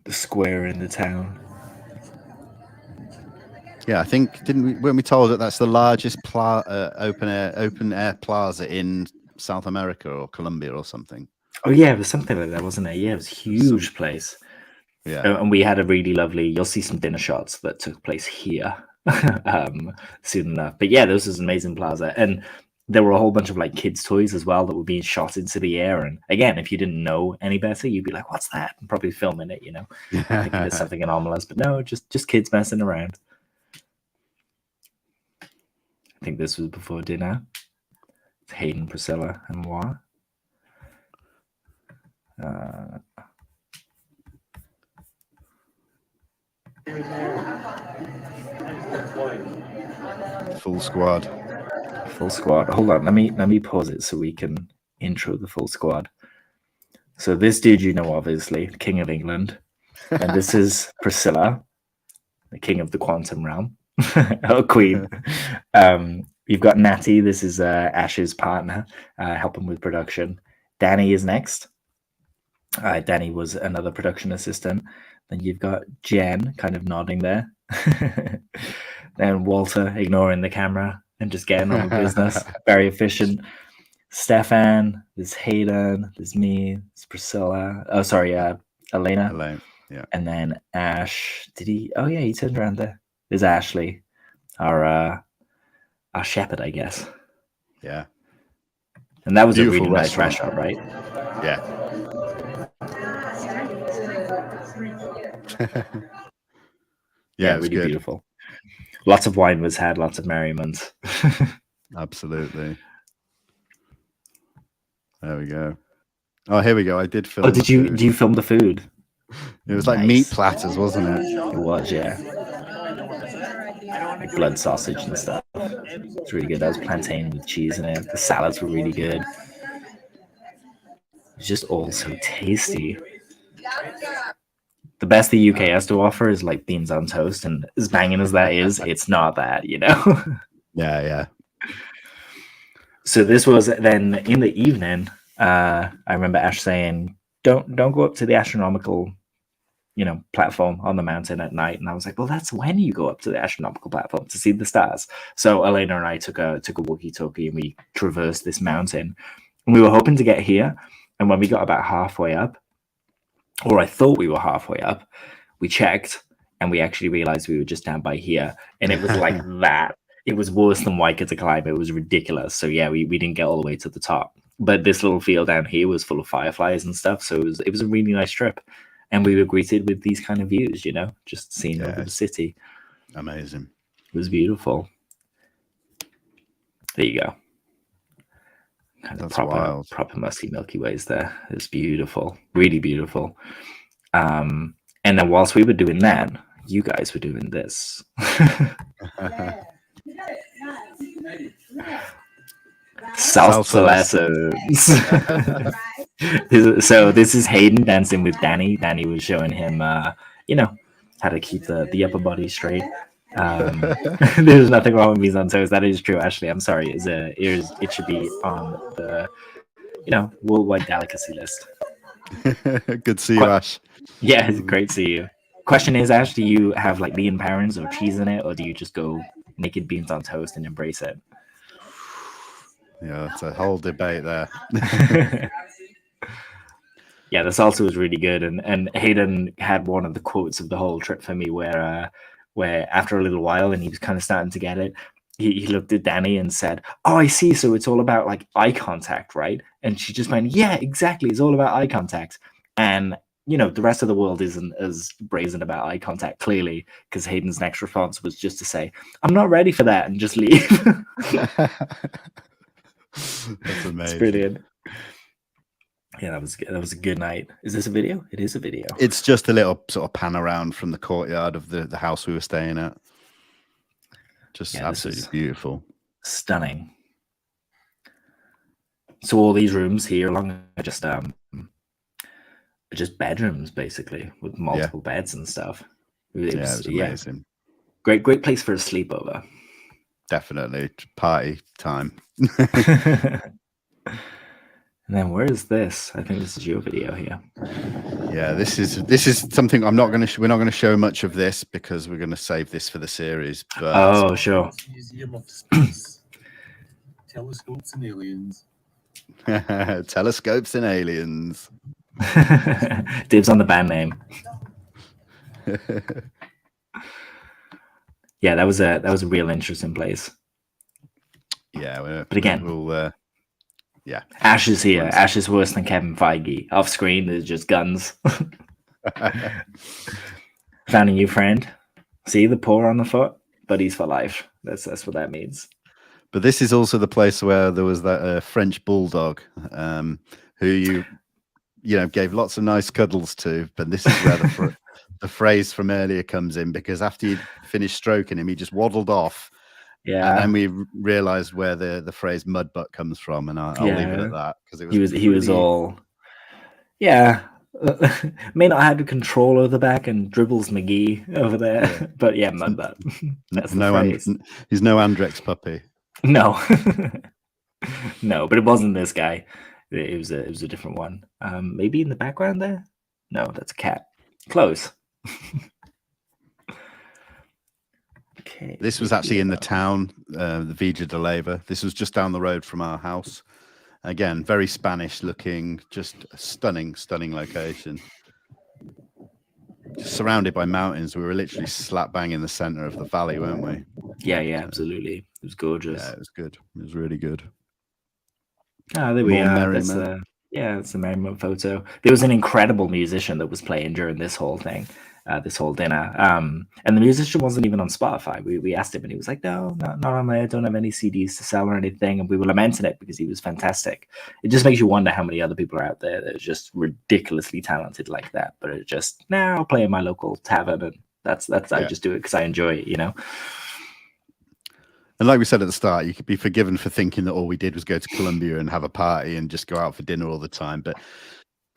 square in the town. Yeah, I think weren't we told that that's the largest open air plaza in South America or Colombia or something? Oh yeah, it was something like that, wasn't it? Yeah, it was a huge place. Yeah, and we had a really lovely. You'll see some dinner shots that took place here soon enough. But yeah, this was an amazing plaza, and there were a whole bunch of like kids' toys as well that were being shot into the air. And again, if you didn't know any better, you'd be like, "What's that?" and probably filming it, thinking it's something anomalous. But no, just kids messing around. I think this was before dinner. It's Hayden, Priscilla, and moi. Full squad. Hold on, let me pause it so we can intro the full squad. So this dude, obviously, King of England, and this is Priscilla, the King of the Quantum Realm. Oh, Queen. You've got Natty. This is Ash's partner, helping with production. Danny is next. Danny was another production assistant. Then you've got Jen kind of nodding there. Then Walter ignoring the camera and just getting on with business. Very efficient. Stefan, there's Hayden, there's me, there's Priscilla. Oh, sorry, Elena. Yeah. And then Ash. Did he? Oh, yeah, he turned around there. There's Ashley, our shepherd, I guess. Yeah. And that was a really nice restaurant, right? Yeah. Yeah, it was really good. Beautiful. Lots of wine was had, lots of merriment. Absolutely. There we go. Oh, here we go. I did film. Oh, did you film the food? It was like meat platters, wasn't it? It was, yeah. Like blood sausage and stuff. It's really good. That was plantain with cheese in it. The salads were really good. It's just all so tasty. The best the UK has to offer is like beans on toast, and as banging as that is, it's not that, Yeah. So this was then in the evening. I remember Ash saying, "Don't go up to the astronomical, platform on the mountain at night." And I was like, "Well, that's when you go up to the astronomical platform to see the stars." So Elena and I took a walkie-talkie and we traversed this mountain, and we were hoping to get here. And when we got about halfway up, or I thought we were halfway up, we checked and we actually realized we were just down by here. And it was like that. It was worse than Juaica to climb. It was ridiculous. So yeah, we didn't get all the way to the top. But this little field down here was full of fireflies and stuff. So it was a really nice trip. And we were greeted with these kind of views, you know, just seeing over the city. Amazing. It was beautiful. There you go. Kind of proper musky Milky Ways there. It's beautiful, really beautiful. And then whilst we were doing that, you guys were doing this. Salsa lessons. So this is Hayden dancing with Danny. Danny was showing him, you know, how to keep the upper body straight. There's nothing wrong with me on toes. That is true, Ashley. I'm sorry. It should be on the, you know, worldwide delicacy list. Good to see you, Ash. Yeah, it's great to see you. Question is, Ash, do you have like bean parents or cheese in it, or do you just go naked beans on toast and embrace it? Yeah, it's a whole debate there. Yeah, the salsa was really good, and Hayden had one of the quotes of the whole trip for me, where after a little while, and he was kind of starting to get it, he looked at Danny and said, "Oh, I see. So it's all about like eye contact, right?" And she just went, "Yeah, exactly. It's all about eye contact." And you know, the rest of the world isn't as brazen about eye contact, clearly, because Hayden's next response was just to say, "I'm not ready for that," and just leave. That's amazing. It's brilliant. Yeah, that was a good night. Is this a video? It is a video. It's just a little sort of pan around from the courtyard of the house we were staying at. Just absolutely beautiful. Stunning. So all these rooms here along are just bedrooms, basically, with multiple beds and stuff. It was amazing. Great place for a sleepover. Definitely party time. And then where is this? I think this is your video here. Yeah, this is something we're not going to show much of this because we're going to save this for the series. But oh, sure. Museum of Space. Telescopes and aliens. Telescopes and aliens. Dibs on the band name. Yeah, that was a real interesting place. Yeah, but again, yeah. Ash is here. Ash is worse than Kevin Feige. Off screen, there's just guns. Found a new friend. See the paw on the foot? Buddies for life. That's what that means. But this is also the place where there was that French bulldog who you gave lots of nice cuddles to. But this is where the phrase from earlier comes in, because after you finished stroking him, he just waddled off. Yeah, and then we realized where the phrase "mud butt" comes from, and I'll leave it at that because he was all may not have control over the back and dribbles McGee over there, but yeah, mud butt. That's the phrase. He's no Andrex puppy. No, no, but it wasn't this guy. It was a different one. Maybe in the background there. No, that's a cat. Close. Okay. This was actually in the town, the Villa de Leyva. This was just down the road from our house. Again, very Spanish looking, just a stunning location. Just surrounded by mountains. We were literally slap bang in the center of the valley, weren't we? Yeah, absolutely. It was gorgeous. Yeah, it was good. It was really good. Ah, there we are. That's the Merriment photo. There was an incredible musician that was playing during this whole thing. This whole dinner, and the musician wasn't even on Spotify. We asked him, and he was like, "No, not on there. Don't have any CDs to sell or anything." And we were lamenting it because he was fantastic. It just makes you wonder how many other people are out there that are just ridiculously talented like that. But it just I'll play in my local tavern, and that's I just do it because I enjoy it, you know. And like we said at the start, you could be forgiven for thinking that all we did was go to Colombia and have a party and just go out for dinner all the time, but.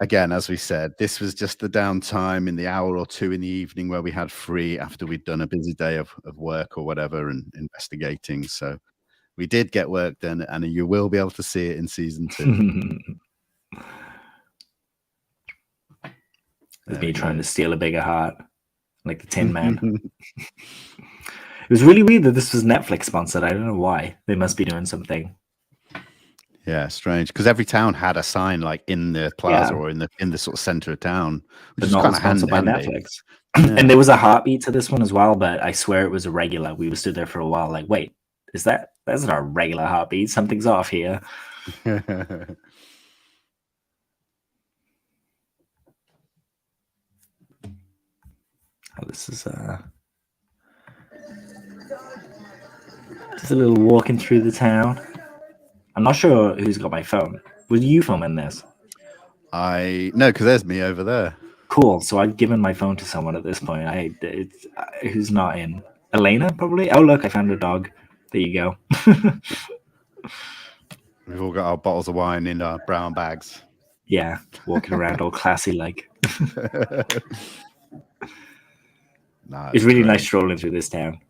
Again, as we said, this was just the downtime in the hour or two in the evening where we had free after we'd done a busy day of work or whatever and investigating. So we did get work done, and you will be able to see it in season 2. With me trying to steal a bigger heart, like the Tin Man. It was really weird that this was Netflix sponsored. I don't know why. They must be doing something. Yeah, strange. Because every town had a sign like in the plaza or in the sort of center of town, which but is not kind of sponsored by handy. Netflix. Yeah. And there was a heartbeat to this one as well, but I swear it was irregular. We were stood there for a while, like, wait, that's not a regular heartbeat? Something's off here. Oh, this is just a little walking through the town. I'm not sure who's got my phone. Were you filming this? No, because there's me over there. Cool. So I've given my phone to someone at this point. Who's not in? Elena, probably. Oh, look, I found a dog. There you go. We've all got our bottles of wine in our brown bags. Yeah, walking around all classy like. Nah, It's really great. nice strolling through this town.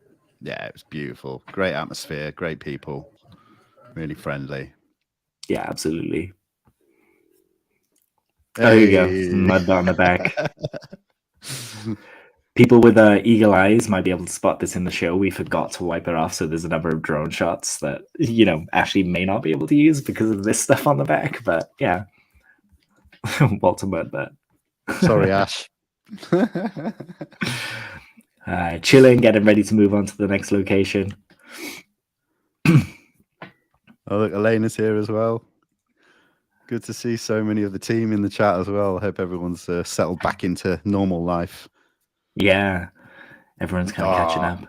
Yeah, it was beautiful. Great atmosphere, great people, really friendly. Yeah, absolutely. Hey. Oh, there you go. Mud on the back. People with eagle eyes might be able to spot this in the show. We forgot to wipe it off, so there's a number of drone shots that, Ashley may not be able to use because of this stuff on the back. But yeah, Walter Mudbat. Sorry, Ash. Chilling, getting ready to move on to the next location. Oh, look, Elena's here as well. Good to see so many of the team in the chat as well. I hope everyone's settled back into normal life. Yeah, everyone's kind of catching up.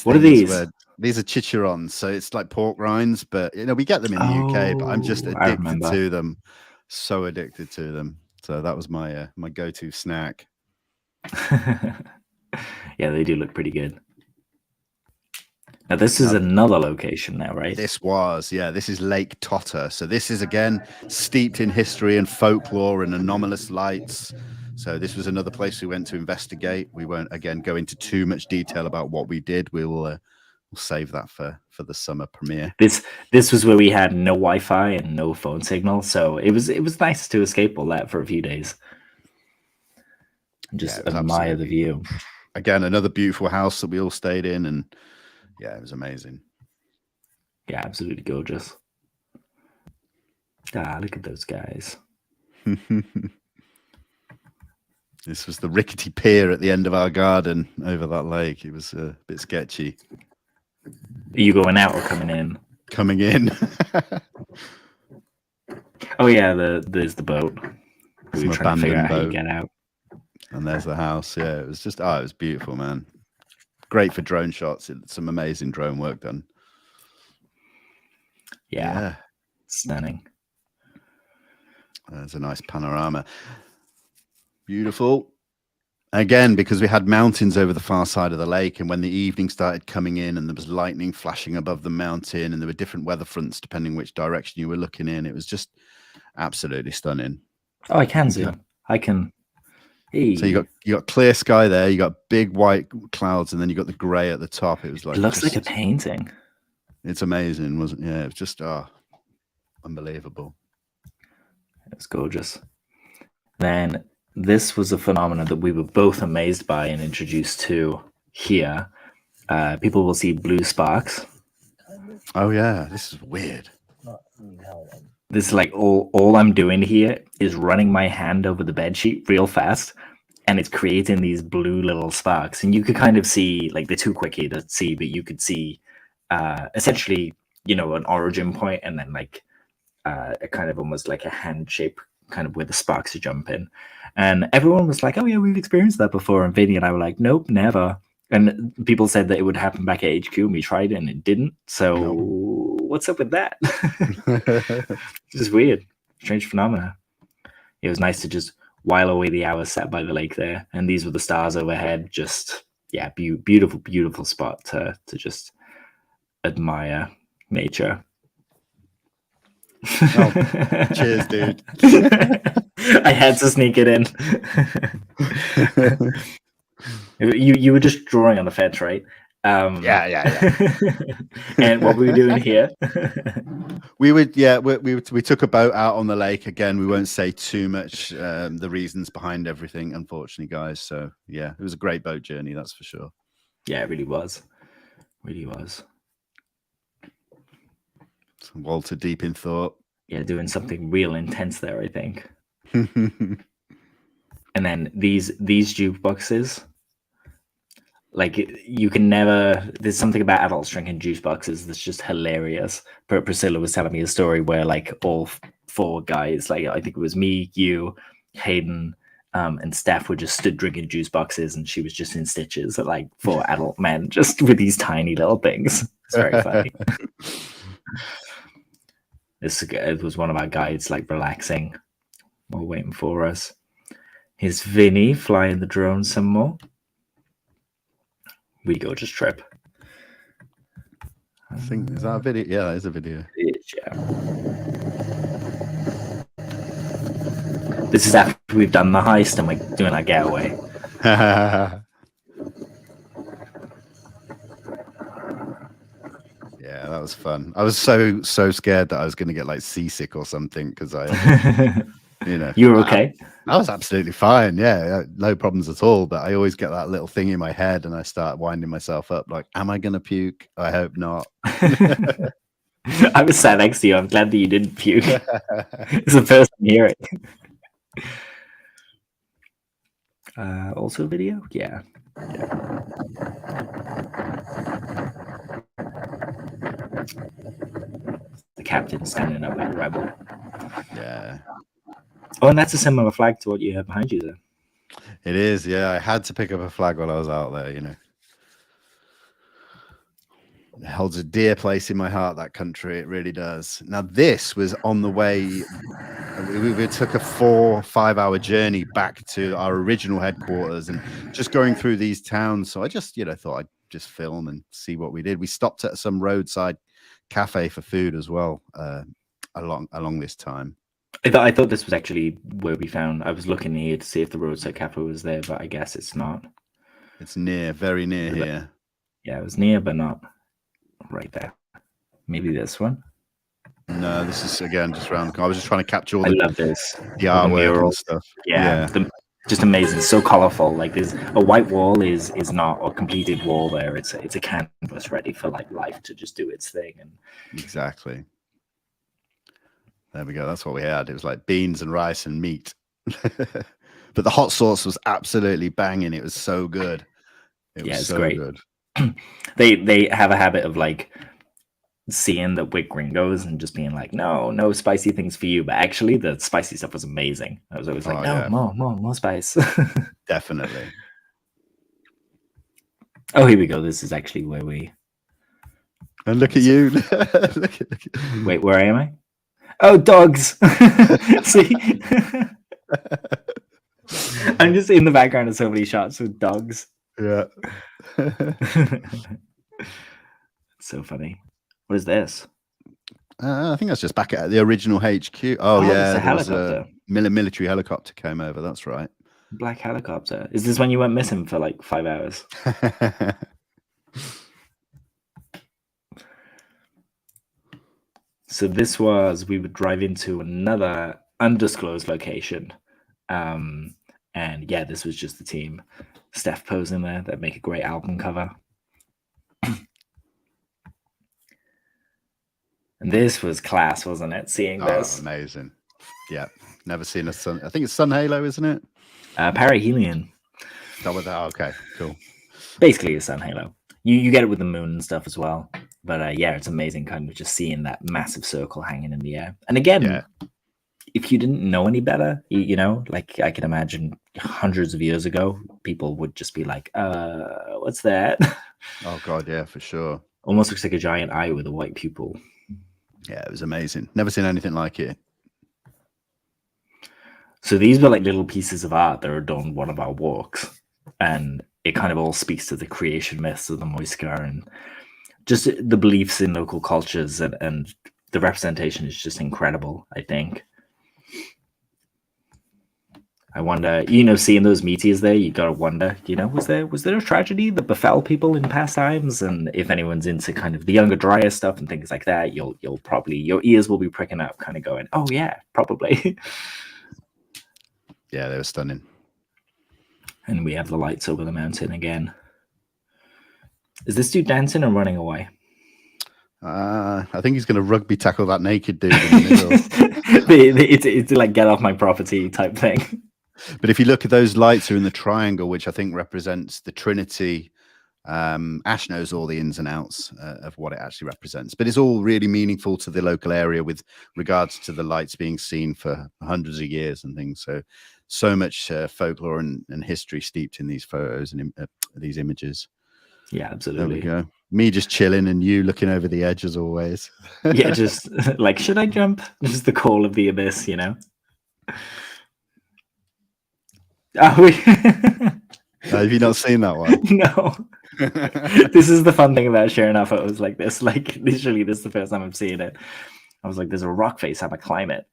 What are these? These are chicharrons, so it's like pork rinds, but we get them in the UK. But I'm just addicted to them, so addicted to them. So that was my go-to snack. Yeah, they do look pretty good. Now this is another location now, right? This is Lake Tota. So this is again steeped in history and folklore and anomalous lights. So this was another place we went to investigate. We won't again go into too much detail about what we did. We'll save that for the summer premiere. This was where we had no Wi-Fi and no phone signal, so it was nice to escape all that for a few days. Just admire the view. Again, another beautiful house that we all stayed in, and yeah, it was amazing. Yeah, absolutely gorgeous. Look at those guys. This was the rickety pier at the end of our garden over that lake. It was a bit sketchy. Are you going out or coming in? Coming in. Oh yeah, there's the boat. We were trying to figure out how you get out. And there's the house. Yeah, it was just it was beautiful, man. Great for drone shots. Some amazing drone work done. Yeah. Stunning. There's a nice panorama. Beautiful. Again, because we had mountains over the far side of the lake, and when the evening started coming in and there was lightning flashing above the mountain and there were different weather fronts depending which direction you were looking in, it was just absolutely stunning. Oh, I can zoom. I can. Hey. So you got clear sky there, you got big white clouds, and then you got the grey at the top. It was like it looks like a painting. It's amazing, wasn't it? Yeah, it was just unbelievable. It's gorgeous. Then this was a phenomenon that we were both amazed by and introduced to here. People will see blue sparks. Oh yeah, this is weird. This is like all I'm doing here is running my hand over the bed sheet real fast, and it's creating these blue little sparks. And you could kind of see, like, they're too quicky to see, but you could see essentially, an origin point, and then like a kind of almost like a hand shape, kind of where the sparks are jumping. And everyone was like, "Oh yeah, we've experienced that before." And Vinny and I were like, "Nope, never." And people said that it would happen back at HQ, and we tried it, and it didn't. So what's up with that? It's just weird, strange phenomena. It was nice to just while away the hours sat by the lake there, and these were the stars overhead. Just beautiful, beautiful spot to just admire nature. Oh, cheers, dude. I had to sneak it in. You were just drawing on the fence, right? Yeah. And what were we doing here? we took a boat out on the lake again. We won't say too much the reasons behind everything, unfortunately, guys. So yeah, it was a great boat journey, that's for sure. Yeah, it really was. Walter deep in thought. Yeah, doing something real intense there, I think. And then these jukeboxes, like you can never. There's something about adults drinking juice boxes that's just hilarious. Priscilla was telling me a story where like all four guys, like I think it was me, you, Hayden, and Steph were just stood drinking juice boxes, and she was just in stitches at like four adult men just with these tiny little things. It's very funny. It was one of our guides like relaxing while waiting for us. Here's Vinny flying the drone some more. We gorgeous trip. I think, is that a video? Yeah, that is a video. It is, yeah. This is after we've done the heist and we're doing our getaway. Yeah, that was fun. I was so scared that I was going to get like seasick or something because I, you know, You were okay? I was absolutely fine. Yeah, no problems at all. But I always get that little thing in my head, and I start winding myself up. Like, am I going to puke? I hope not. I was sat next to you. I'm glad that you didn't puke. It's the first time hearing. Also video? Yeah. The captain standing up like a rebel. Yeah. Oh, and that's a similar flag to what you have behind you there. It is, yeah. I had to pick up a flag while I was out there, you know. It holds a dear place in my heart, that country. It really does. Now, this was on the way. We took a 4-5 hour journey back to our original headquarters and just going through these towns. So I just, you know, thought I'd just film and see what we did. We stopped at some roadside cafe for food as well along this time. I thought this was actually where we found. I was looking here to see if the roadside cafe was there, but I guess it's not. It's near, very near here. Yeah, it was near, but not right there. Maybe this one. No, this is again just around. I was just trying to capture all I love this. the artwork and stuff. Yeah. Just amazing. So colorful. Like there's a white wall is not a completed wall there. It's a canvas ready for like life to just do its thing. And exactly. There we go. That's what we had. It was like beans and rice and meat. But the hot sauce was absolutely banging. It was so good. It was so great. good. They have a habit of like seeing that we're gringos and just being like, no spicy things for you. But actually the spicy stuff was amazing. I was always like, more spice. Definitely. Oh, here we go. This is actually where we. And look at you. Wait, where am I? Oh, dogs. See? I'm just in the background of so many shots with dogs. Yeah. So funny. What is this? I think that's just back at the original HQ. Oh yeah, a helicopter. Military helicopter came over. That's right. Black helicopter. Is this when you went missing for like 5 hours? So this was, we would drive into another undisclosed location. And yeah, this was just the team. Steph posing there, that make a great album cover. And this was class, wasn't it? Seeing this. Amazing. Yeah. Never seen a sun. I think it's Sun Halo, isn't it? Perihelion. Okay, cool. Basically a Sun Halo. You get it with the moon and stuff as well. But yeah, it's amazing kind of just seeing that massive circle hanging in the air. And again, if you didn't know any better, you know, like I can imagine hundreds of years ago, people would just be like, what's that? Oh God, yeah, for sure. Almost looks like a giant eye with a white pupil. Yeah, it was amazing. Never seen anything like it. So these were like little pieces of art that are done one of our walks. And it kind of all speaks to the creation myths of the Muisca and just the beliefs in local cultures, and the representation is just incredible, I think. I wonder, you know, seeing those meteors there, you gotta wonder, you know, was there a tragedy that befell people in past times? And if anyone's into kind of the Younger Dryas stuff and things like that, you'll probably, your ears will be pricking up, kind of going, oh yeah, probably. Yeah, they were stunning. And we have the lights over the mountain again. Is this dude dancing or running away? I think he's going to rugby tackle that naked dude in the middle. It's like get off my property type thing. But if you look at those lights are in the triangle, which I think represents the Trinity. Ash knows all the ins and outs of what it actually represents, but it's all really meaningful to the local area with regards to the lights being seen for hundreds of years and things. So much folklore and history steeped in these photos and these images. Yeah, absolutely. There we go. Me just chilling and you looking over the edge as always. Yeah, just like, should I jump? Just the call of the abyss, you know? Have you not seen that one? No. This is the fun thing about sharing our photos like this. Like, literally, this is the first time I'm seeing it. I was like, there's a rock face, I'm a climb it.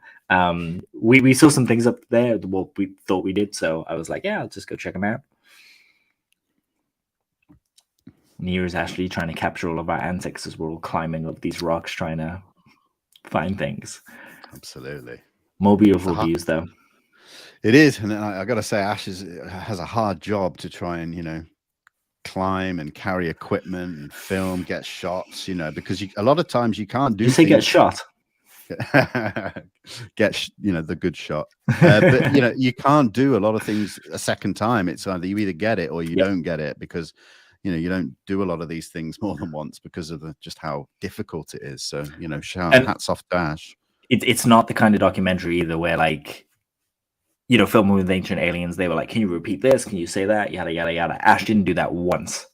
We saw some things up there, well, we thought we did, so I was like, yeah, I'll just go check them out. Near is actually trying to capture all of our antics as we're all climbing up these rocks trying to find things. Absolutely. More beautiful views, though. It is, and I got to say, Ash has a hard job to try and, climb and carry equipment and film, get shots, because a lot of times you can't do. You say get shot. Get the good shot, but you can't do a lot of things a second time. It's either you either get it or you don't get it, because you don't do a lot of these things more than once because of just how difficult it is. So hats off to Ash. It's not the kind of documentary either where like filming with ancient aliens, they were like, can you repeat this? Can you say that? Yada, yada, yada. Ash didn't do that once.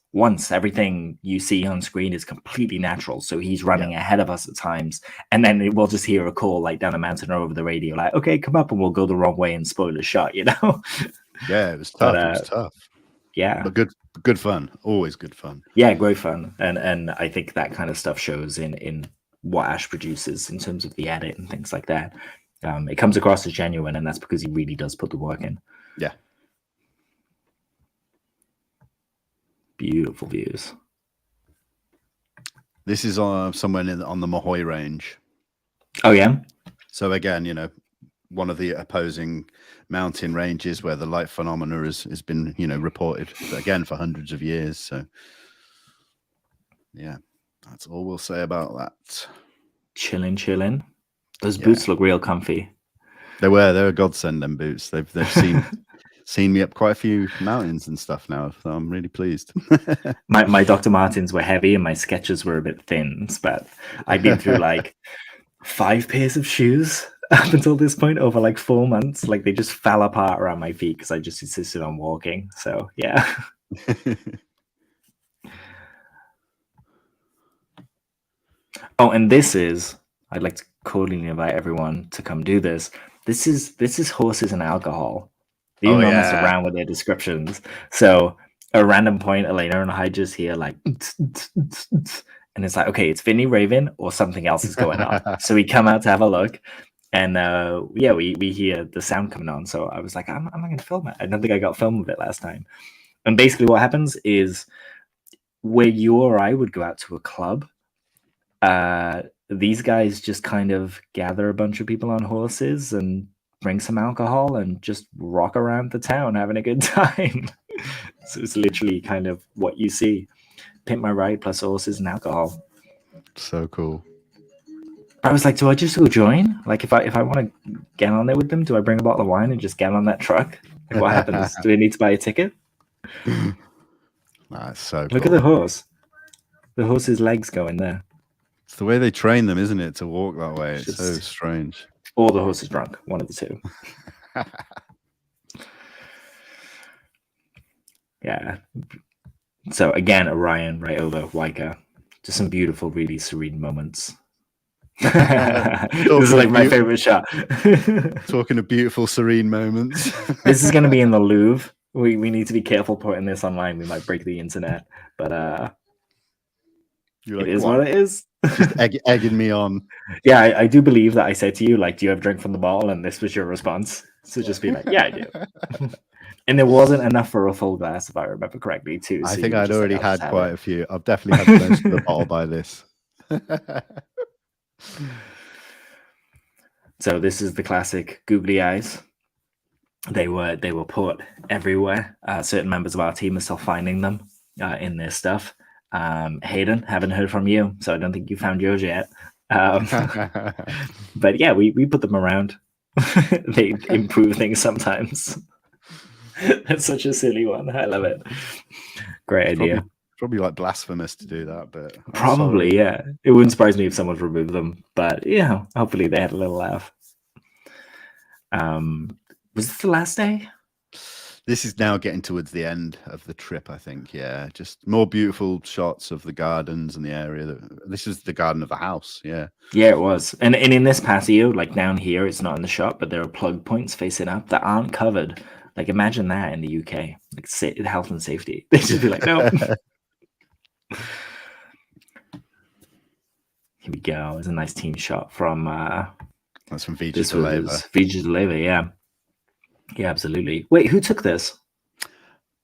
Everything you see on screen is completely natural. So he's running ahead of us at times. And then we'll just hear a call like down a mountain or over the radio, like, okay, come up, and we'll go the wrong way and spoil a shot, Yeah, it was tough. It was tough. Yeah. But good fun. Always good fun. Yeah, great fun. And I think that kind of stuff shows in what Ash produces in terms of the edit and things like that. It comes across as genuine, and that's because he really does put the work in. Yeah. Beautiful views. This is somewhere on the Mahoy Range. Oh, yeah? So again, one of the opposing mountain ranges where the light phenomena has been, reported again for hundreds of years. So yeah, that's all we'll say about that. Chilling. Those boots look real comfy. They were a godsend, them boots. They've seen me up quite a few mountains and stuff now, so I'm really pleased. my Dr. Martens were heavy and my Skechers were a bit thin, but I've been through like 5 pairs of shoes up until this point over like 4 months. Like they just fell apart around my feet because I just insisted on walking. So yeah. Oh, and I'd like to cordially invite everyone to come do this. This is horses and alcohol. They don't mess around with their descriptions. So a random point, Elena and I just hear like, and it's like, okay, it's Vinny Raven or something else is going on. So we come out to have a look, and we hear the sound coming on. So I was like, I'm not going to film it. I don't think I got film of it last time. And basically what happens is where you or I would go out to a club, these guys just kind of gather a bunch of people on horses and bring some alcohol and just rock around the town having a good time. So it's literally kind of what you see. Pimp My Ride plus horses and alcohol. So cool. I was like, do I just go join? Like if I want to get on there with them, do I bring a bottle of wine and just get on that truck? Like what happens? Do I need to buy a ticket? That's so Look cool. at the horse. The horse's legs go in there. It's the way they train them, isn't it, to walk that way? It's so strange. Or the horse is drunk. One of the two. Yeah. So again, Orion right over Juaica. Just some beautiful, really serene moments. This is like my favorite shot. Talking of beautiful, serene moments. This is going to be in the Louvre. We need to be careful putting this online. We might break the internet. But You're like, it is what it is. Just egging me on. Yeah, I do believe that I said to you, like, do you have a drink from the bottle? And this was your response. So just be like, yeah, I do. And there wasn't enough for a full glass, if I remember correctly, too. I so think I'd already had quite a few. I've definitely had most of the bottle by this. So this is the classic googly eyes. They were put everywhere. Certain members of our team are still finding them in their stuff. Hayden, haven't heard from you, so I don't think you found yours yet. But yeah, we put them around. They improve things sometimes. That's such a silly one. I love it. Great idea. Probably like blasphemous to do that, but I'm Probably, sorry. yeah. It wouldn't surprise me if someone removed them, but yeah, hopefully they had a little laugh. Was this the last day? This is now getting towards the end of the trip, I think. Yeah, just more beautiful shots of the gardens and the area. This is the garden of the house. Yeah. Yeah, it was. And in this patio, like down here, it's not in the shop, but there are plug points facing up that aren't covered. Like imagine that in the UK, like health and safety. They just be like, no. Here we go. It's a nice team shot from. That's from Peña This de Juaica. was Peña de Juaica, yeah. Yeah, absolutely. Wait, who took this?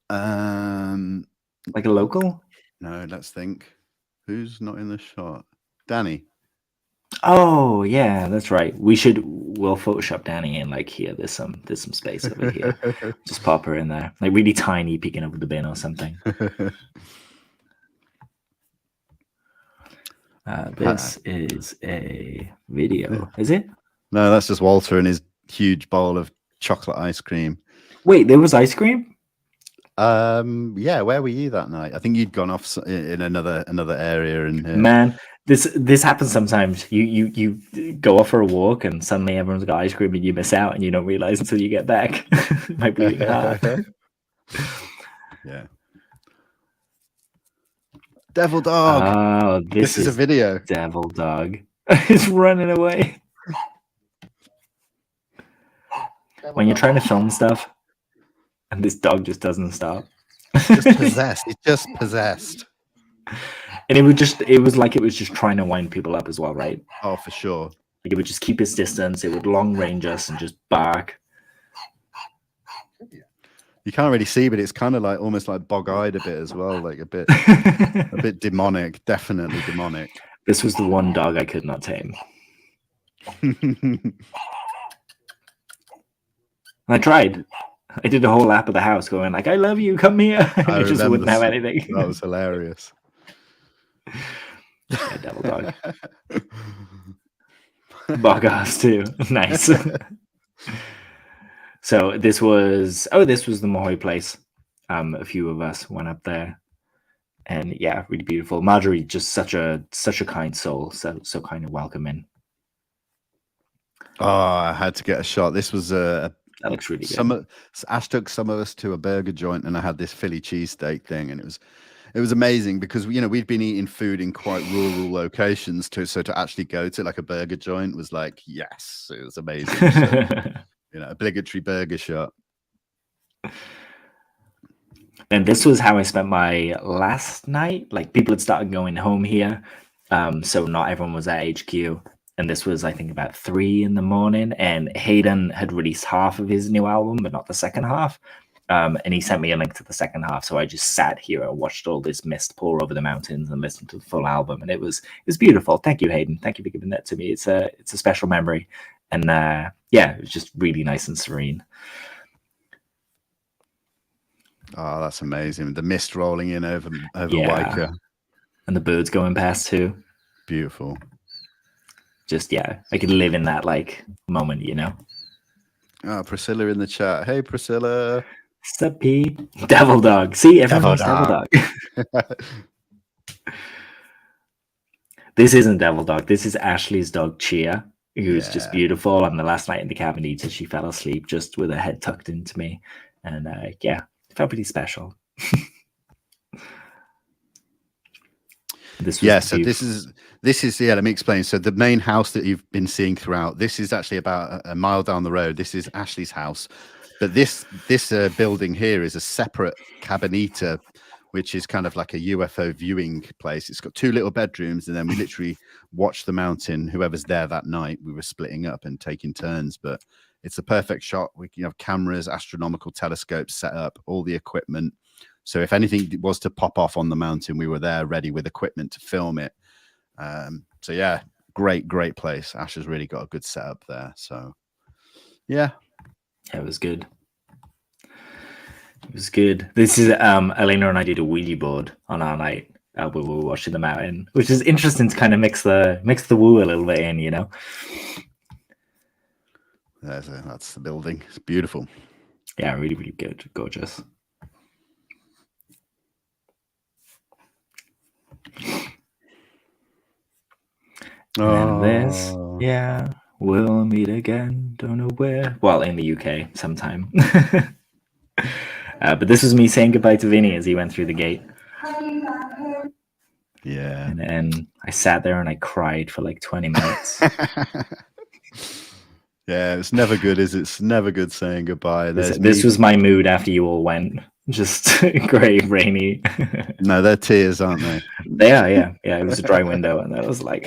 Like a local? No, let's think. Who's not in the shot? Danny. Oh yeah, that's right. We'll Photoshop Danny in like here. There's some space over here. Just pop her in there, like really tiny, peeking over the bin or something. This is a video. Is it? No, that's just Walter and his huge bowl of chocolate ice cream. Wait, there was ice cream? Yeah, where were you that night? I think you'd gone off in another area. And man, this happens sometimes. You go off for a walk and suddenly everyone's got ice cream and you miss out and you don't realize until you get back. My bleeding heart. Yeah. Devil dog. Oh, this is a video. Devil dog. It's running away. When you're trying to film stuff and this dog just doesn't stop. Just possessed. It's just possessed. And it was just trying to wind people up as well, right? Oh, for sure. Like it would just keep its distance, it would long range us and just bark. You can't really see, but it's kind of like almost like bog-eyed a bit as well, like a bit demonic, definitely demonic. This was the one dog I could not tame. I tried. I did the whole lap of the house going like, I love you, come here. And it just wouldn't have anything. That was hilarious. Yeah, devil dog. Bog-ass too. Nice. So this was the Mohoy place. A few of us went up there. And yeah, really beautiful. Marjorie, just such a kind soul, so kind of welcoming. Oh, I had to get a shot. This was that looks really good. Ash took some of us to a burger joint, and I had this Philly cheesesteak thing, and it was amazing because we'd been eating food in quite rural locations too. So to actually go to like a burger joint was like, yes, it was amazing. So, obligatory burger shot. And this was how I spent my last night. Like people had started going home here, so not everyone was at HQ. And this was, I think, about 3 a.m. And Hayden had released half of his new album, but not the second half. And he sent me a link to the second half. So I just sat here and watched all this mist pour over the mountains and listened to the full album. And it was beautiful. Thank you, Hayden. Thank you for giving that to me. It's a special memory. And yeah, it was just really nice and serene. Oh, that's amazing. The mist rolling in over Juaica. And the birds going past too. Beautiful. Just, yeah, I could live in that like moment, Oh, Priscilla in the chat. Hey, Priscilla. Sup, P? Devil dog. See, everyone's devil dog. This isn't devil dog. This is Ashley's dog, Chia, who's just beautiful. On the last night in the cabin eater, she fell asleep just with her head tucked into me. And yeah, it felt pretty special. This is let me explain. So the main house that you've been seeing throughout, this is actually about a mile down the road. This is Ashley's house, but this building here is a separate cabineta, which is kind of like a UFO viewing place. It's got 2 little bedrooms, and then we literally watch the mountain. Whoever's there that night, we were splitting up and taking turns, but it's a perfect shot. We can have cameras, astronomical telescopes set up, all the equipment. So if anything was to pop off on the mountain, we were there ready with equipment to film it. So yeah, great place. Ash has really got a good setup there. So yeah, it was good. It was good. This is Elena and I did a Ouija board on our night, we were watching the mountain, which is interesting to kind of mix the woo a little bit in, you know. That's the building. It's beautiful. Yeah, really, really good, gorgeous. And this, yeah, we'll meet again. Don't know where. Well, in the UK sometime. But this was me saying goodbye to Vinny as he went through the gate. Yeah. And I sat there and I cried for like 20 minutes. Yeah, it's never good, is it? It's never good saying goodbye. This was my mood after you all went. Just grey, rainy. No, they're tears, aren't they? They are, yeah. Yeah, it was a dry window and I was like,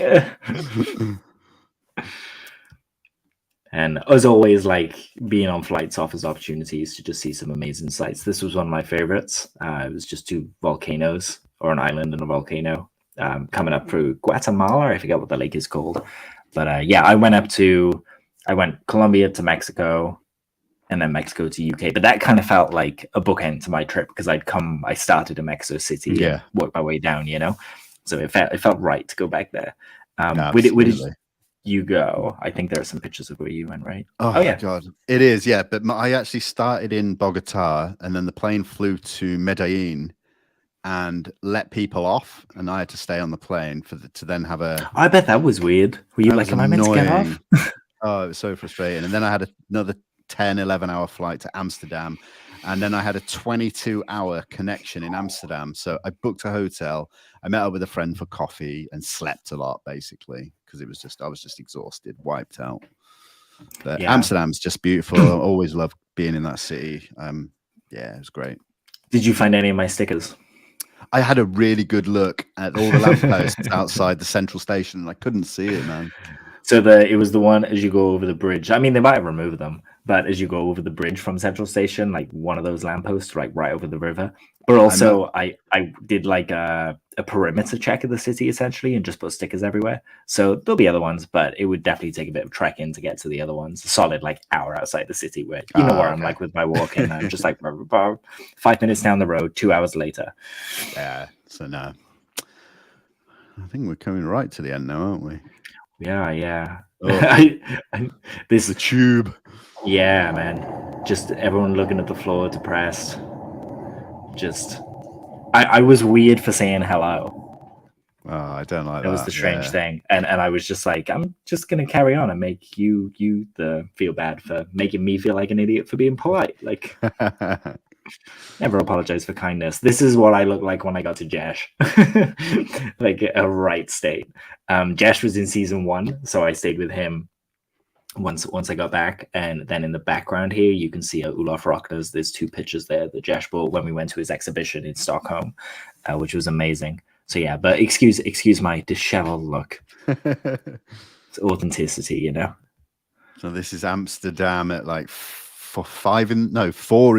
And as always, like being on flights offers opportunities to just see some amazing sights. This was one of my favorites. It was just two volcanoes, or an island and a volcano, coming up through Guatemala. I forget what the lake is called. But yeah, I went Colombia to Mexico, and then Mexico to UK. But that kind of felt like a bookend to my trip because I started in Mexico City, yeah, and worked my way down, you know. So it felt right to go back there. Where did you go? I think there are some pictures of where you went, right? Oh yeah, God, it is, yeah. But I actually started in Bogota, and then the plane flew to Medellin and let people off, and I had to stay on the plane to then have a. I bet that was weird. Were you like, am I meant to get off? Oh, it was so frustrating. And then I had another 10-11-hour flight to Amsterdam, and then I had a 22-hour connection in Amsterdam. So I booked a hotel. I met up with a friend for coffee and slept a lot, basically, because I was just exhausted, wiped out. But yeah. Amsterdam's just beautiful. I always loved being in that city. Yeah, it was great. Did you find any of my stickers? I had a really good look at all the lampposts outside the central station, and I couldn't see it, man. So it was the one as you go over the bridge. I mean, they might have removed them, but as you go over the bridge from Central Station, like one of those lampposts, like right over the river. But also, I did like a perimeter check of the city essentially, and just put stickers everywhere. So there'll be other ones, but it would definitely take a bit of trekking to get to the other ones. A solid like hour outside the city, where you know where I'm like with my walking. I'm just like 5 minutes down the road, 2 hours later. Yeah. So no, I think we're coming right to the end now, aren't we? Yeah. Oh. This is a tube. Yeah, man. Just everyone looking at the floor, depressed. Just, I was weird for saying hello. Oh, I don't like that. That was the strange thing, and I was just like, I'm just gonna carry on and make you feel bad for making me feel like an idiot for being polite. Like, never apologize for kindness. This is what I look like when I got to Jesh. Like a right state. Jesh was in season 1, so I stayed with him once I got back. And then in the background here, you can see Olof Rockner's. There's 2 pictures there that Jesh bought when we went to his exhibition in Stockholm, which was amazing. So yeah, but excuse my disheveled look. It's authenticity, you know. So this is Amsterdam at like 4 in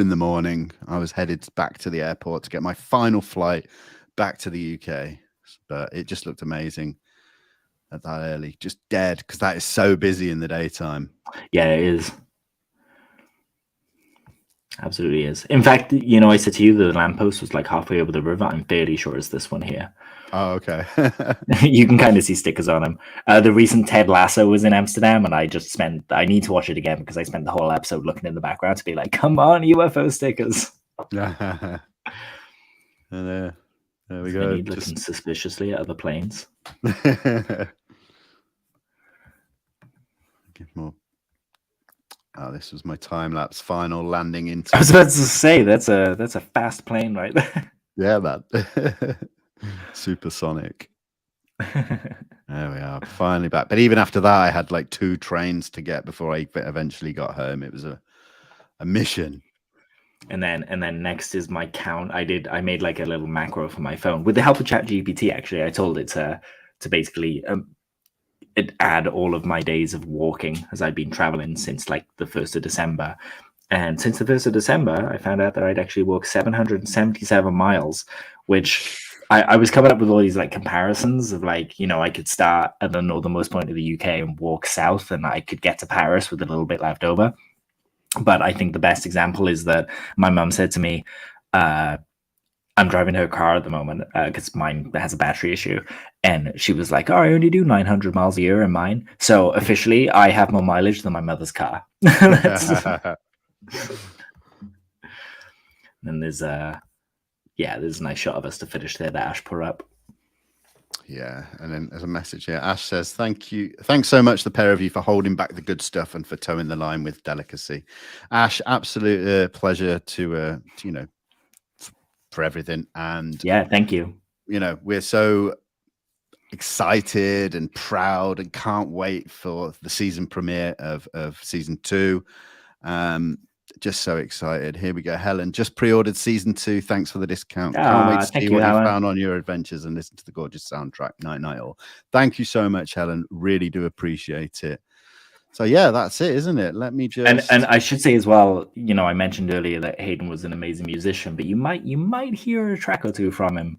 the morning. I was headed back to the airport to get my final flight back to the UK, but it just looked amazing at that early. Just dead, because that is so busy in the daytime. Yeah, it is. Absolutely is. In fact, you know, I said to you the lamppost was like halfway over the river. I'm fairly sure it's this one here. Oh, okay. You can kind of see stickers on them. The recent Ted Lasso was in Amsterdam, and I need to watch it again because I spent the whole episode looking in the background to be like, come on, UFO stickers. And there we go. Looking suspiciously at other planes. Get more. Oh, this was my time-lapse final landing into. I was about to say that's a fast plane right there. Yeah, man. Supersonic. There we are, finally back. But even after that, I had like 2 trains to get before I eventually got home. It was a mission. And then next is my count. I made like a little macro for my phone with the help of ChatGPT. Actually, I told it to basically add all of my days of walking as I'd been traveling since like the 1st of December. And since the 1st of December, I found out that I'd actually walked 777 miles, which I was coming up with all these like comparisons of like, you know, I could start at the northernmost point of the UK and walk south, and I could get to Paris with a little bit left over. But I think the best example is that my mum said to me, I'm driving her car at the moment because mine has a battery issue. And she was like, oh, I only do 900 miles a year in mine. So officially, I have more mileage than my mother's car. And there's there's a nice shot of us to finish there that Ash put up. Yeah, and then there's a message here. Ash says, thanks so much, the pair of you, for holding back the good stuff and for towing the line with delicacy. Ash, absolute pleasure to for everything. And yeah, thank you. We're so excited and proud and can't wait for the season premiere of season 2. Just so excited. Here we go. Helen just pre-ordered season 2. Thanks for the discount. Can't wait to see what you found on your adventures and listen to the gorgeous soundtrack. Night all. Thank you so much, Helen. Really do appreciate it. So yeah, that's it, isn't it? Let me just and I should say as well, I mentioned earlier that Hayden was an amazing musician, but you might hear a track or two from him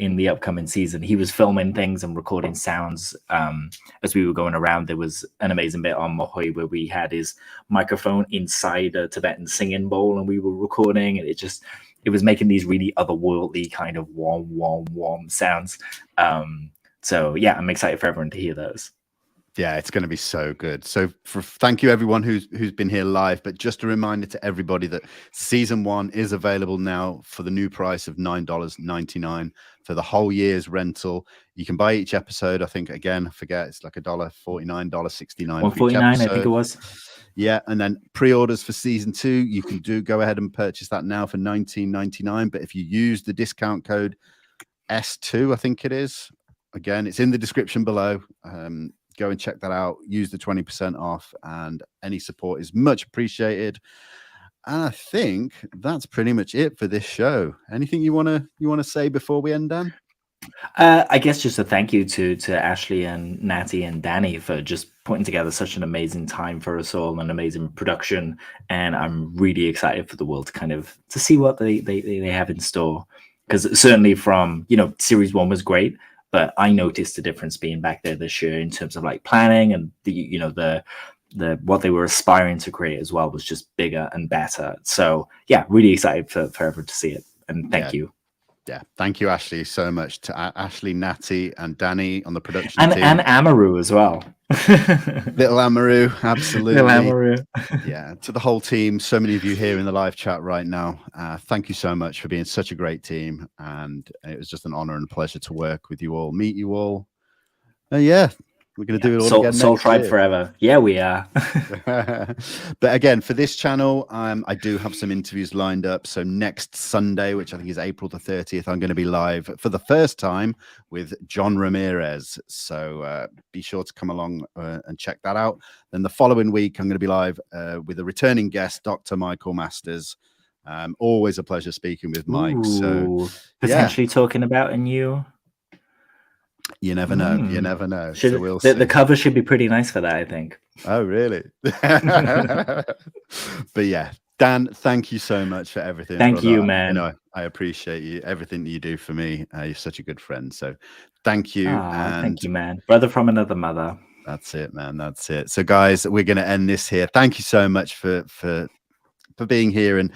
in the upcoming season. He was filming things and recording sounds as we were going around. There was an amazing bit on Mohoy where we had his microphone inside a Tibetan singing bowl and we were recording, and it was making these really otherworldly kind of warm sounds. So yeah, I'm excited for everyone to hear those. Yeah, it's going to be so good. So thank you everyone who's been here live. But just a reminder to everybody that season 1 is available now for the new price of $9.99 for the whole year's rental. You can buy each episode. I think, again, I forget, it's like $1.49, $1.69 for each episode. I think it was. Yeah, and then pre-orders for season 2, you can go ahead and purchase that now for $19.99. But if you use the discount code S2, I think it is, again, it's in the description below. Go and check that out. Use the 20% off, and any support is much appreciated. And I think that's pretty much it for this show. Anything you wanna say before we end, Dan? I guess just a thank you to Ashley and Natty and Danny for just putting together such an amazing time for us all, an amazing production. And I'm really excited for the world to see what they have in store. Because certainly from, series 1 was great, but I noticed the difference being back there this year in terms of like planning and the what they were aspiring to create as well was just bigger and better. So yeah, really excited for everyone to see it. And thank you. Yeah, thank you, Ashley, so much to Ashley, Natty, and Danny on the production team. And Amaru as well. Little Amaru, absolutely. Little Amaru. Yeah, to the whole team, so many of you here in the live chat right now. Thank you so much for being such a great team. And it was just an honor and a pleasure to work with you all, meet you all. Yeah, we're going to do it all again. Soul Tribe forever. Yeah, we are. But again, for this channel, I do have some interviews lined up. So next Sunday, which I think is April the 30th, I'm going to be live for the first time with John Ramirez. So be sure to come along and check that out. Then the following week, I'm going to be live with a returning guest, Dr. Michael Masters. Always a pleasure speaking with Mike. Ooh, so potentially talking about a new... You never know. You never know. So we'll see. The cover should be pretty nice for that, I think. Oh, really? But yeah, Dan, thank you so much for everything. Thank you, man. I appreciate you. Everything you do for me. You're such a good friend. So thank you. Thank you, man. Brother from another mother. That's it, man. That's it. So guys, we're going to end this here. Thank you so much for being here. And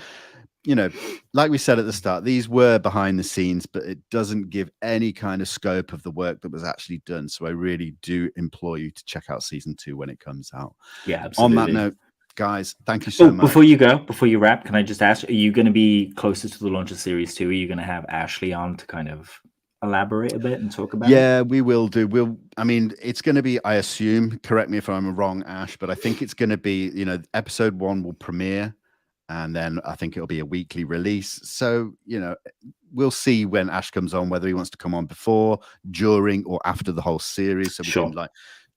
like we said at the start, these were behind the scenes, but it doesn't give any kind of scope of the work that was actually done. So I really do implore you to check out season 2 when it comes out. Yeah, absolutely. On that note, guys, thank you so much. Before you wrap, can I just ask, are you going to be closer to the launch of series 2? Are you going to have Ashley on to kind of elaborate a bit and talk about it? We will do. It's going to be, I assume, correct me if I'm wrong, Ash, but I think it's going to be, episode 1 will premiere. And then I think it'll be a weekly release. So, we'll see when Ash comes on, whether he wants to come on before, during, or after the whole series. So we can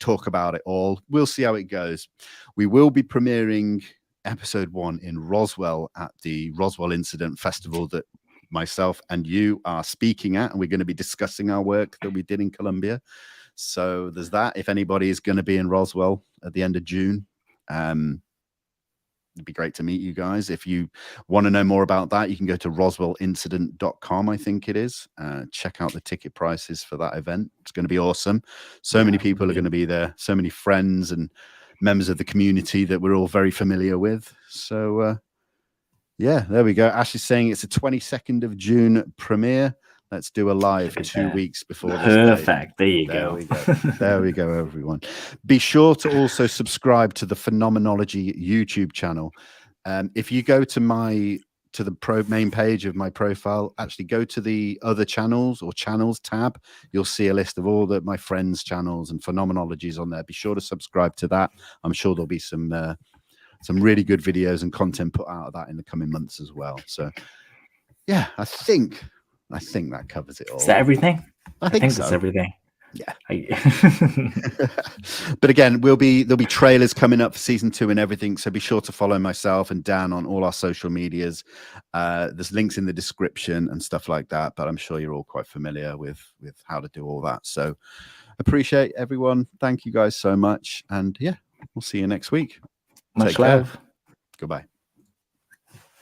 talk about it all. We'll see how it goes. We will be premiering episode 1 in Roswell at the Roswell Incident Festival that myself and you are speaking at. And we're going to be discussing our work that we did in Colombia. So there's that. If anybody is going to be in Roswell at the end of June, it'd be great to meet you guys. If you want to know more about that, you can go to roswellincident.com, I think it is. Check out the ticket prices for that event. It's going to be awesome. So many people are going to be there. So many friends and members of the community that we're all very familiar with. So, Yeah, there we go. Ash is saying it's a 22nd of June premiere. Let's do a live 2 weeks before this date. Perfect. There you There go. we go. There we go, everyone. Be sure to also subscribe to the Phenomenology YouTube channel. If you go to the main page of my profile, actually go to the other channels or channels tab. You'll see a list of all my friends' channels, and Phenomenology is on there. Be sure to subscribe to that. I'm sure there'll be some really good videos and content put out of that in the coming months as well. So yeah, I think that covers it all. Is that everything? I think so. That's everything. Yeah. I But again, there'll be trailers coming up for season 2 and everything. So be sure to follow myself and Dan on all our social medias. There's links in the description and stuff like that. But I'm sure you're all quite familiar with how to do all that. So appreciate everyone. Thank you guys so much. And yeah, we'll see you next week. Much love. Goodbye.